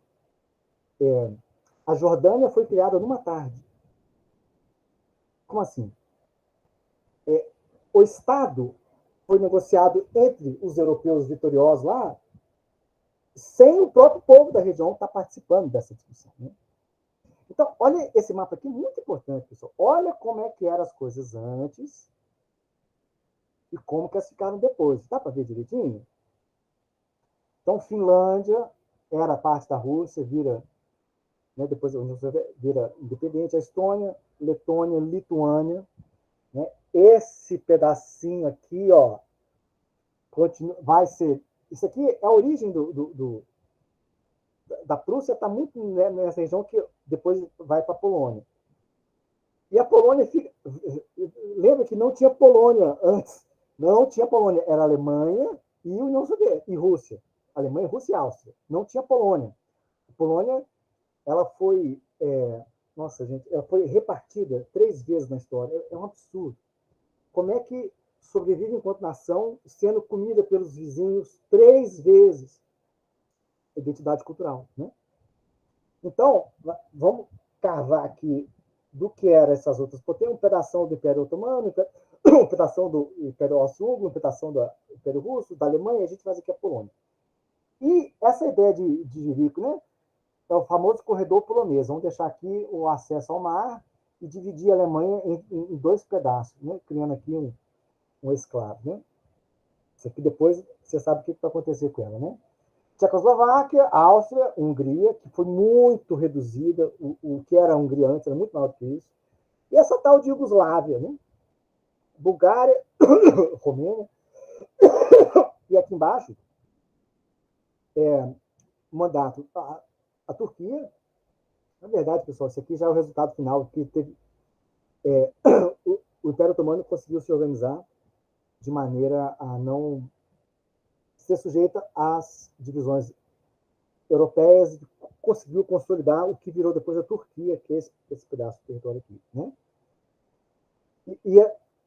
a Jordânia foi criada numa tarde. Como assim? O Estado foi negociado entre os europeus vitoriosos lá, sem o próprio povo da região estar participando dessa discussão. Né? Então, olha esse mapa aqui, muito importante, pessoal. Olha como é que eram as coisas antes e como que elas ficaram depois. Dá para ver direitinho? Então, Finlândia era parte da Rússia, vira, né, depois a União Soviética vira independente. A Estônia, Letônia, Lituânia. Né? Esse pedacinho aqui, ó, vai ser... Isso aqui é a origem da Prússia, está muito nessa região que depois vai para a Polônia. E a Polônia fica... Lembra que não tinha Polônia antes. Não tinha Polônia. Era Alemanha e União Soviética, e Rússia. Alemanha, Rússia e Áustria. Não tinha Polônia. A Polônia, ela foi... nossa, gente, ela foi repartida 3 vezes na história. É um absurdo. Como é que sobrevive enquanto nação sendo comida pelos vizinhos 3 vezes? Identidade cultural, né? Então, vamos cavar aqui do que eram essas outras potências, um pedaço do Império Otomano, um pedaço do Império Austro-Húngaro, um pedaço do Império Russo, da Alemanha, a gente faz aqui a Polônia. E essa ideia de Jerico, né? É o famoso corredor polonês. Vamos deixar aqui o acesso ao mar e dividir a Alemanha em 2 pedaços, né? Criando aqui um escravo, né? Isso aqui depois você sabe o que vai acontecer com ela, né? Tchecoslováquia, Áustria, Hungria, que foi muito reduzida, o que era a Hungria antes era muito maior do que isso, e essa tal de Iugoslávia, né? Bulgária, Romênia, e aqui embaixo, mandato a Turquia. Na verdade, pessoal, isso aqui já é o resultado final, que teve, o Império Otomano conseguiu se organizar de maneira a não ser sujeita às divisões europeias, e conseguiu consolidar o que virou depois a Turquia, que é esse pedaço de território aqui. Né? E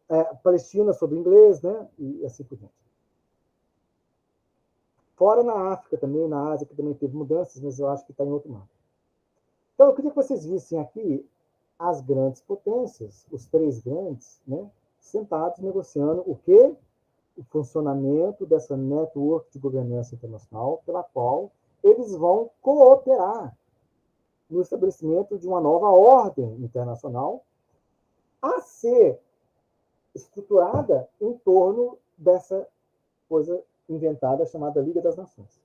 a Palestina sob inglês, né? E assim por diante. Fora na África também, na Ásia, que também teve mudanças, mas eu acho que está em outro mapa. Então, eu queria que vocês vissem aqui as grandes potências, os 3 grandes, né? Sentados negociando o quê? O funcionamento dessa network de governança internacional, pela qual eles vão cooperar no estabelecimento de uma nova ordem internacional a ser estruturada em torno dessa coisa inventada chamada Liga das Nações.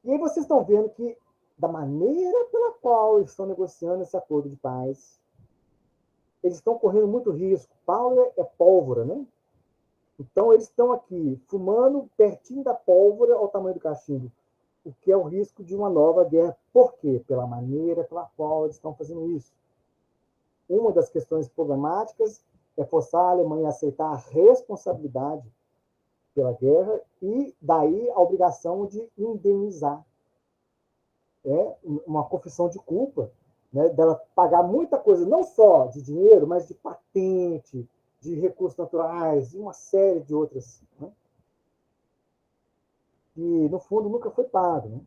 E aí vocês estão vendo que, da maneira pela qual eles estão negociando esse acordo de paz, eles estão correndo muito risco. Pólvora é pólvora, né? Então, eles estão aqui fumando pertinho da pólvora ao tamanho do cachimbo, o que é o risco de uma nova guerra. Por quê? Pela maneira pela qual eles estão fazendo isso. Uma das questões problemáticas é forçar a Alemanha a aceitar a responsabilidade pela guerra e, daí, a obrigação de indenizar. Uma confissão de culpa, né, dela pagar muita coisa, não só de dinheiro, mas de patente, de recursos naturais e uma série de outras, né? E, no fundo, nunca foi pago. Né?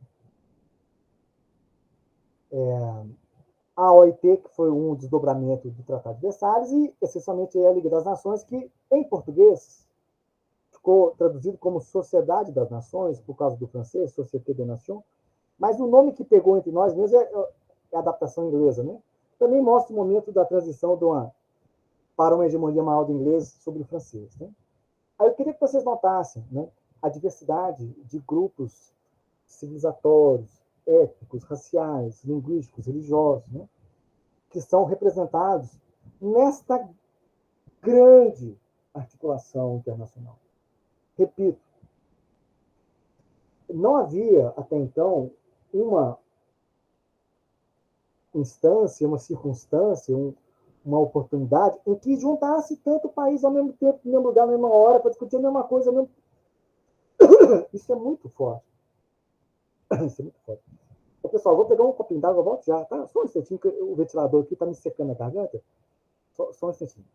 A OIT, que foi um desdobramento do Tratado de Versalhes, e, essencialmente, a Liga das Nações, que, em português, ficou traduzido como Sociedade das Nações, por causa do francês, Société des Nations, mas o nome que pegou entre nós mesmo é a adaptação inglesa. Né? Também mostra o momento da transição para uma hegemonia maior do inglês sobre o francês. Né? Aí eu queria que vocês notassem, né, a diversidade de grupos civilizatórios, étnicos, raciais, linguísticos, religiosos, né, que são representados nesta grande articulação internacional. Repito, não havia até então uma instância, uma circunstância, uma oportunidade em que juntasse tanto país ao mesmo tempo, no mesmo lugar, na mesma hora, para discutir a mesma coisa. Isso é muito forte. Isso é muito forte. Então, pessoal, vou pegar um copinho d'água, eu volto já, tá? Só um instantinho, que o ventilador aqui está me secando a garganta. Só um instantinho.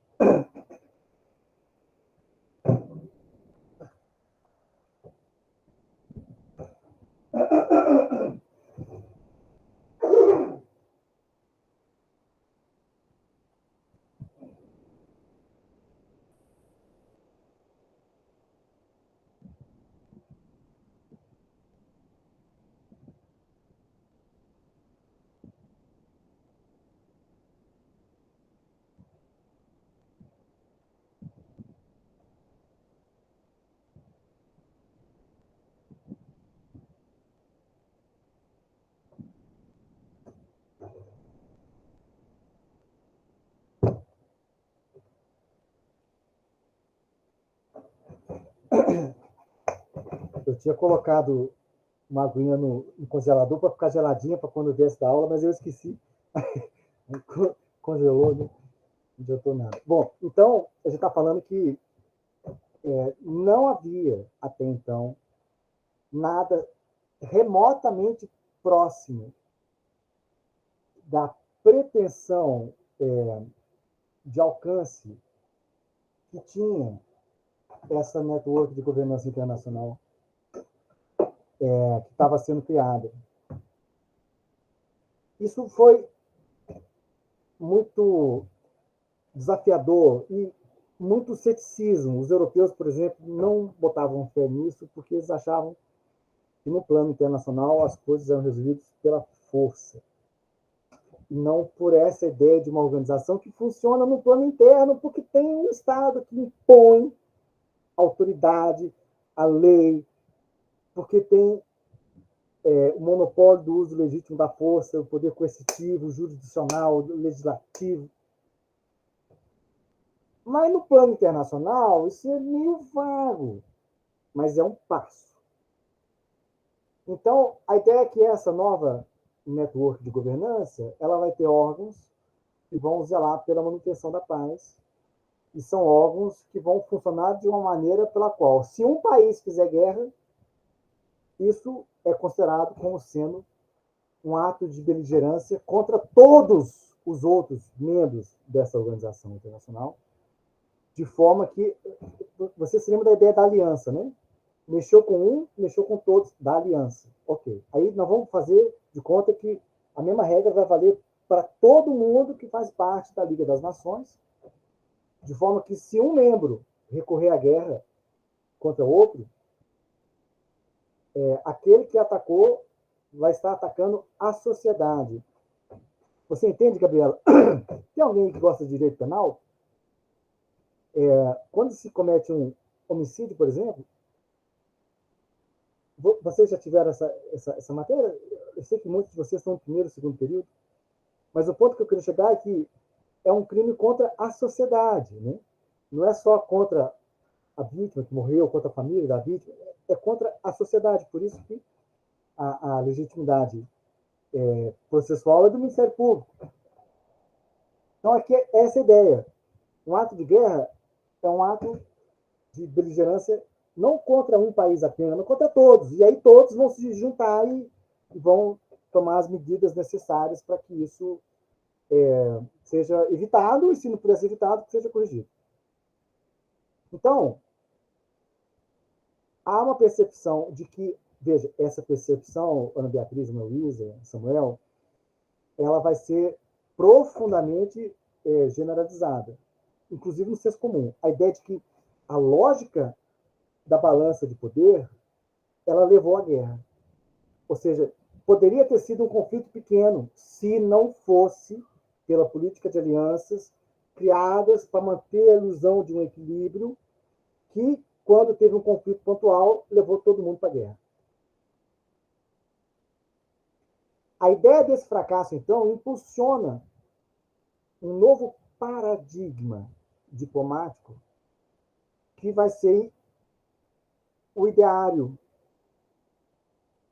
Eu tinha colocado uma aguinha no congelador para ficar geladinha para quando viesse da aula, mas eu esqueci. Congelou, né? Não adiantou nada. Bom, então, a gente está falando que não havia, até então, nada remotamente próximo da pretensão de alcance que tinha essa network de governança internacional que estava sendo criada. Isso foi muito desafiador e muito ceticismo. Os europeus, por exemplo, não botavam fé nisso porque eles achavam que no plano internacional as coisas eram resolvidas pela força, e não por essa ideia de uma organização que funciona no plano interno, porque tem um Estado que impõe autoridade, a lei, porque tem o monopólio do uso legítimo da força, o poder coercitivo, jurisdicional, legislativo. Mas no plano internacional, isso é meio vago, mas é um passo. Então, a ideia é que essa nova network de governança, ela vai ter órgãos que vão zelar pela manutenção da paz, e são órgãos que vão funcionar de uma maneira pela qual, se um país fizer guerra, isso é considerado como sendo um ato de beligerância contra todos os outros membros dessa organização internacional, de forma que você se lembra da ideia da aliança, né? Mexeu com um, mexeu com todos da aliança. Ok. Aí nós vamos fazer de conta que a mesma regra vai valer para todo mundo que faz parte da Liga das Nações, de forma que se um membro recorrer à guerra contra outro, aquele que atacou vai estar atacando a sociedade. Você entende, Gabriela? Tem alguém que gosta de direito penal? Quando se comete um homicídio, por exemplo, vocês já tiveram essa matéria? Eu sei que muitos de vocês estão no primeiro, segundo período, mas o ponto que eu queria chegar é que é um crime contra a sociedade, né? Não é só contra a vítima que morreu, contra a família da vítima, é contra a sociedade. Por isso que a legitimidade processual é do Ministério Público. Então, aqui é essa ideia. Um ato de guerra é um ato de beligerância não contra um país apenas, mas contra todos. E aí todos vão se juntar e vão tomar as medidas necessárias para que isso seja evitado, e se não puder ser evitado, que seja corrigido. Então, há uma percepção de que, veja, essa percepção, Ana Beatriz, Ana Luísa, Samuel, ela vai ser profundamente generalizada, inclusive no senso comum. A ideia de que a lógica da balança de poder, ela levou à guerra. Ou seja, poderia ter sido um conflito pequeno se não fosse pela política de alianças criadas para manter a ilusão de um equilíbrio que quando teve um conflito pontual, levou todo mundo para a guerra. A ideia desse fracasso, então, impulsiona um novo paradigma diplomático que vai ser o ideário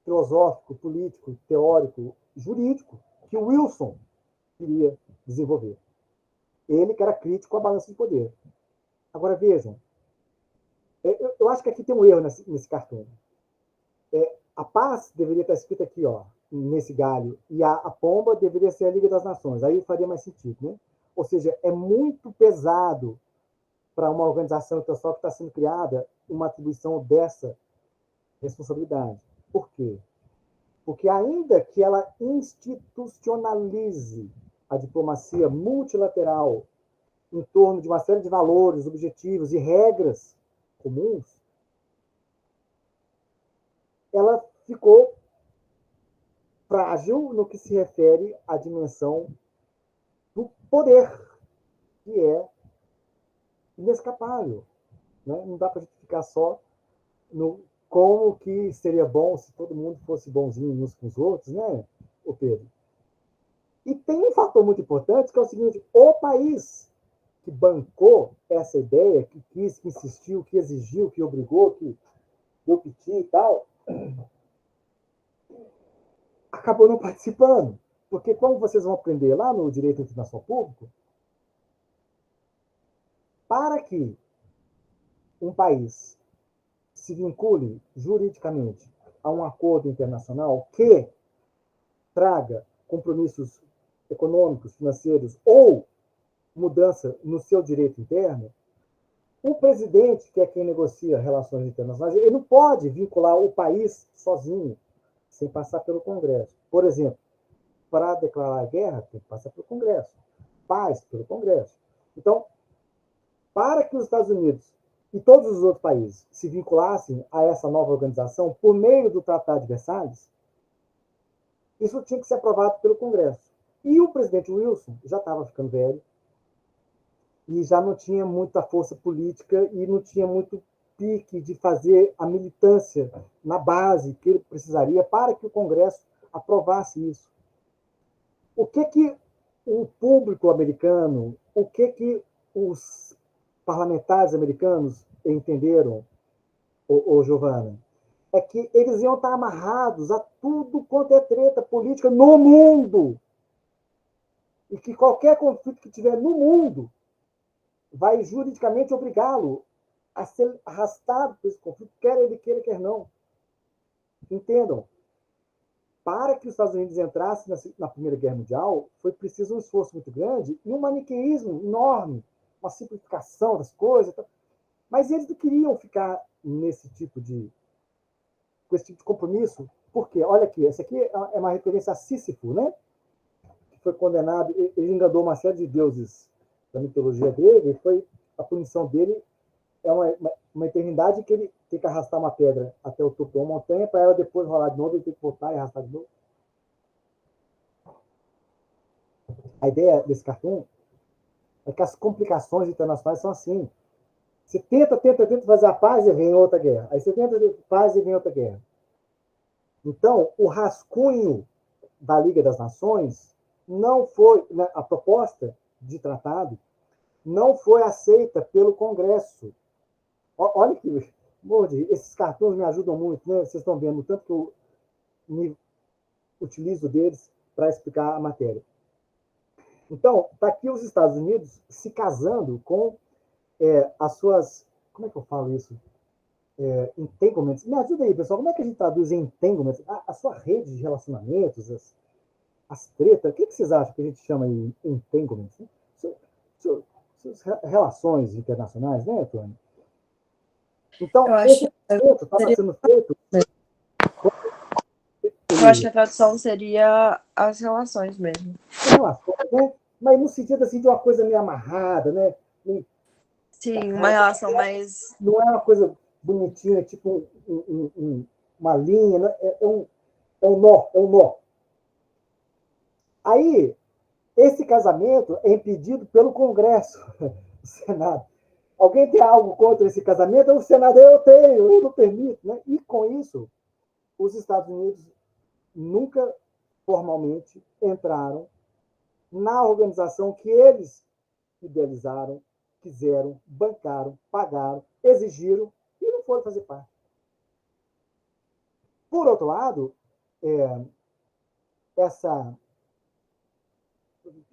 filosófico, político, teórico, jurídico que o Wilson queria desenvolver. Ele que era crítico à balança de poder. Agora, vejam, eu acho que aqui tem um erro nesse cartão. A paz deveria estar escrita aqui, ó, nesse galho, e a pomba deveria ser a Liga das Nações. Aí faria mais sentido, né? Ou seja, é muito pesado para uma organização internacional que está sendo criada uma atribuição dessa responsabilidade. Por quê? Porque ainda que ela institucionalize a diplomacia multilateral em torno de uma série de valores, objetivos e regras comuns, ela ficou frágil no que se refere à dimensão do poder, que é inescapável. Né? Não dá para a gente ficar só no como que seria bom se todo mundo fosse bonzinho uns com os outros, né, o Pedro? E tem um fator muito importante, que é o seguinte: o país que bancou essa ideia, que quis, que insistiu, que exigiu, que obrigou, que deu piti e tal, acabou não participando. Porque, como vocês vão aprender lá no Direito Internacional Público, para que um país se vincule juridicamente a um acordo internacional que traga compromissos econômicos, financeiros ou mudança no seu direito interno, o presidente, que é quem negocia relações internacionais, ele não pode vincular o país sozinho, sem passar pelo Congresso. Por exemplo, para declarar guerra, tem que passar pelo Congresso. Paz, pelo Congresso. Então, para que os Estados Unidos e todos os outros países se vinculassem a essa nova organização por meio do Tratado de Versalhes, isso tinha que ser aprovado pelo Congresso. E o presidente Wilson já estava ficando velho e já não tinha muita força política e não tinha muito pique de fazer a militância na base que ele precisaria para que o Congresso aprovasse isso. O que o público americano, o que os parlamentares americanos entenderam, Giovana, é que eles iam estar amarrados a tudo quanto é treta política no mundo. E que qualquer conflito que tiver no mundo vai juridicamente obrigá-lo a ser arrastado por esse conflito, quer ele queira, quer não. Entendam? Para que os Estados Unidos entrassem na Primeira Guerra Mundial, foi preciso um esforço muito grande e um maniqueísmo enorme, uma simplificação das coisas. Mas eles não queriam ficar com esse tipo de compromisso, porque, olha aqui, essa aqui é uma referência a Sísifo, né? Que foi condenado, ele enganou uma série de deuses da mitologia dele, e foi a punição dele é uma eternidade que ele tem que arrastar uma pedra até o topo de uma montanha, para ela depois rolar de novo, ele tem que voltar e arrastar de novo. A ideia desse cartoon é que as complicações internacionais são assim. Você tenta fazer a paz e vem outra guerra. Aí você tenta fazer paz e vem outra guerra. Então, o rascunho da Liga das Nações não foi, a proposta de tratado não foi aceita pelo Congresso. Olha que, esses cartões me ajudam muito, né? Vocês estão vendo o tanto que eu me utilizo deles para explicar a matéria. Então, está aqui os Estados Unidos se casando com as suas... Como é que eu falo isso? Entanglements. Me ajuda aí, pessoal. Como é que a gente traduz em entanglements? A sua rede de relacionamentos, as tretas. O que vocês acham que a gente chama de entanglements? Né? Suas relações internacionais, né, Tony? Então, esse estava sendo feito... Eu acho que a tradução seria as relações mesmo. Relações, né? Mas no sentido assim, de uma coisa meio amarrada, né? Sim, uma relação mais... Não é uma coisa bonitinha, tipo uma linha, né? É um nó. Aí, esse casamento é impedido pelo Congresso, o Senado. Alguém tem algo contra esse casamento? O Senado, eu não permito. Né? E, com isso, os Estados Unidos nunca formalmente entraram na organização que eles idealizaram, quiseram, bancaram, pagaram, exigiram e não foram fazer parte. Por outro lado, o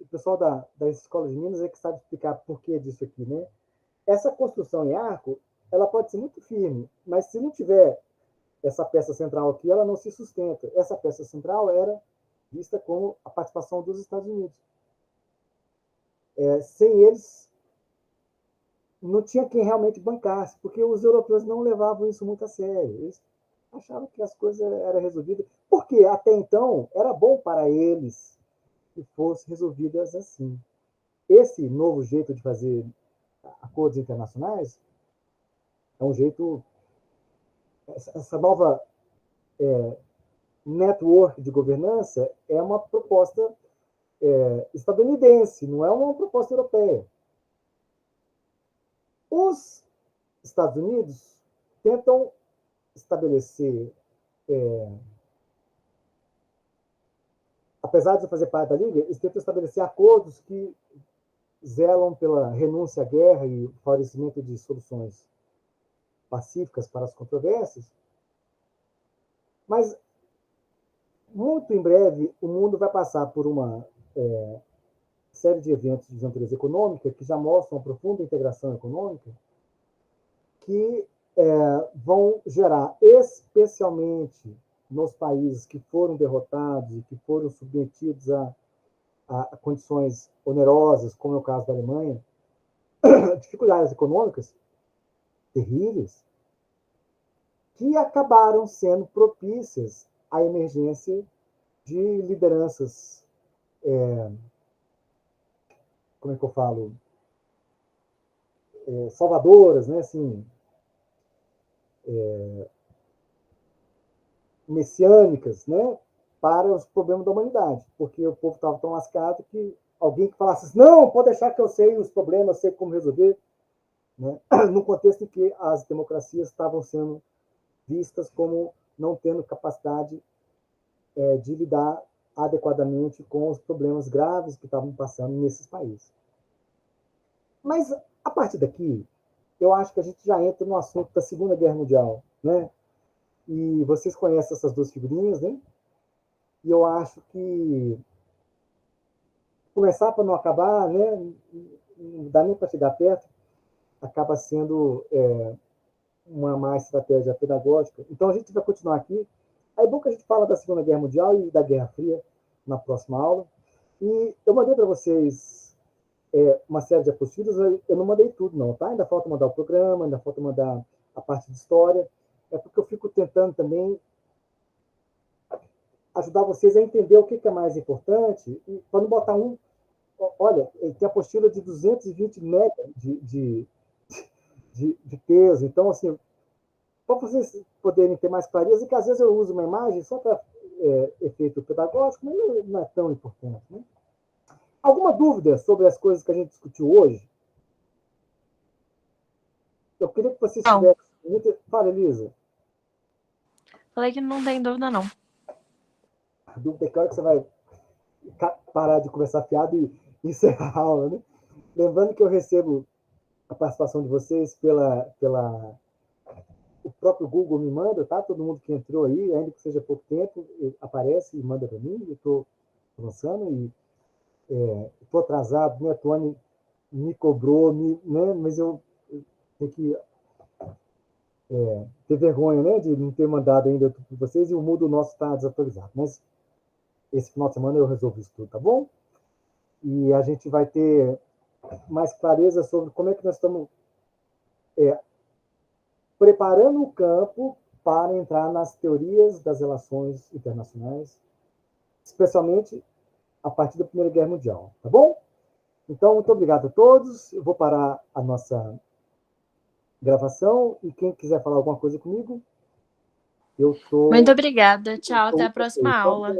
pessoal das escolas de Minas é que sabe explicar por que disso aqui, né? Essa construção em arco, ela pode ser muito firme, mas se não tiver essa peça central aqui, ela não se sustenta. Essa peça central era vista como a participação dos Estados Unidos. Sem eles, não tinha quem realmente bancasse, porque os europeus não levavam isso muito a sério. Eles achavam que as coisas eram resolvidas, porque até então era bom para eles que fossem resolvidas assim. Esse novo jeito de fazer acordos internacionais é um jeito, essa nova network de governança é uma proposta estadunidense, não é uma proposta europeia. Os Estados Unidos tentam estabelecer, apesar de fazer parte da Liga, eles tentam estabelecer acordos que zelam pela renúncia à guerra e o favorecimento de soluções pacíficas para as controvérsias, mas muito em breve o mundo vai passar por uma série de eventos de natureza econômica que já mostram uma profunda integração econômica que vão gerar, especialmente nos países que foram derrotados e que foram submetidos a condições onerosas, como é o caso da Alemanha, dificuldades econômicas terríveis, que acabaram sendo propícias à emergência de lideranças, como é que eu falo, salvadoras, né, assim, messiânicas, né, para os problemas da humanidade, porque o povo estava tão lascado que alguém que falasse assim, não, pode deixar que eu sei os problemas, eu sei como resolver, né, no contexto em que as democracias estavam sendo vistas como não tendo capacidade de lidar adequadamente com os problemas graves que estavam passando nesses países. Mas, a partir daqui, eu acho que a gente já entra no assunto da Segunda Guerra Mundial, né? E vocês conhecem essas duas figurinhas, né? E eu acho que começar para não acabar, né? Não dá nem para chegar perto, acaba sendo uma má estratégia pedagógica. Então, a gente vai continuar aqui. É bom que a gente fala da Segunda Guerra Mundial e da Guerra Fria na próxima aula. E eu mandei para vocês uma série de apostilas, eu não mandei tudo, não, tá? Ainda falta mandar o programa, ainda falta mandar a parte de história. É porque eu fico tentando também ajudar vocês a entender o que é mais importante, e para não botar olha, tem apostila de 220 mega de peso, então, assim, para vocês poderem ter mais clareza, que às vezes eu uso uma imagem só para efeito pedagógico, mas não é tão importante, né? Alguma dúvida sobre as coisas que a gente discutiu hoje? Eu queria que vocês tivessem... Fala, Elisa. Falei que não tem dúvida, não. A dúvida é que hora que você vai parar de conversar fiado e encerrar a aula, né? Lembrando que eu recebo a participação de vocês o próprio Google me manda, tá? Todo mundo que entrou aí, ainda que seja pouco tempo, aparece e manda para mim. Eu estou lançando e estou atrasado, né? A Tony me cobrou, né? Mas eu tenho que ter vergonha, né? De não ter mandado ainda para vocês e o mundo nosso está desatualizado. Mas esse final de semana eu resolvo isso tudo, tá bom? E a gente vai ter mais clareza sobre como é que nós estamos preparando o campo para entrar nas teorias das relações internacionais, especialmente a partir da Primeira Guerra Mundial, tá bom? Então, muito obrigado a todos. Eu vou parar a nossa gravação e quem quiser falar alguma coisa comigo, eu estou... Muito obrigada. Tchau, até a próxima aula.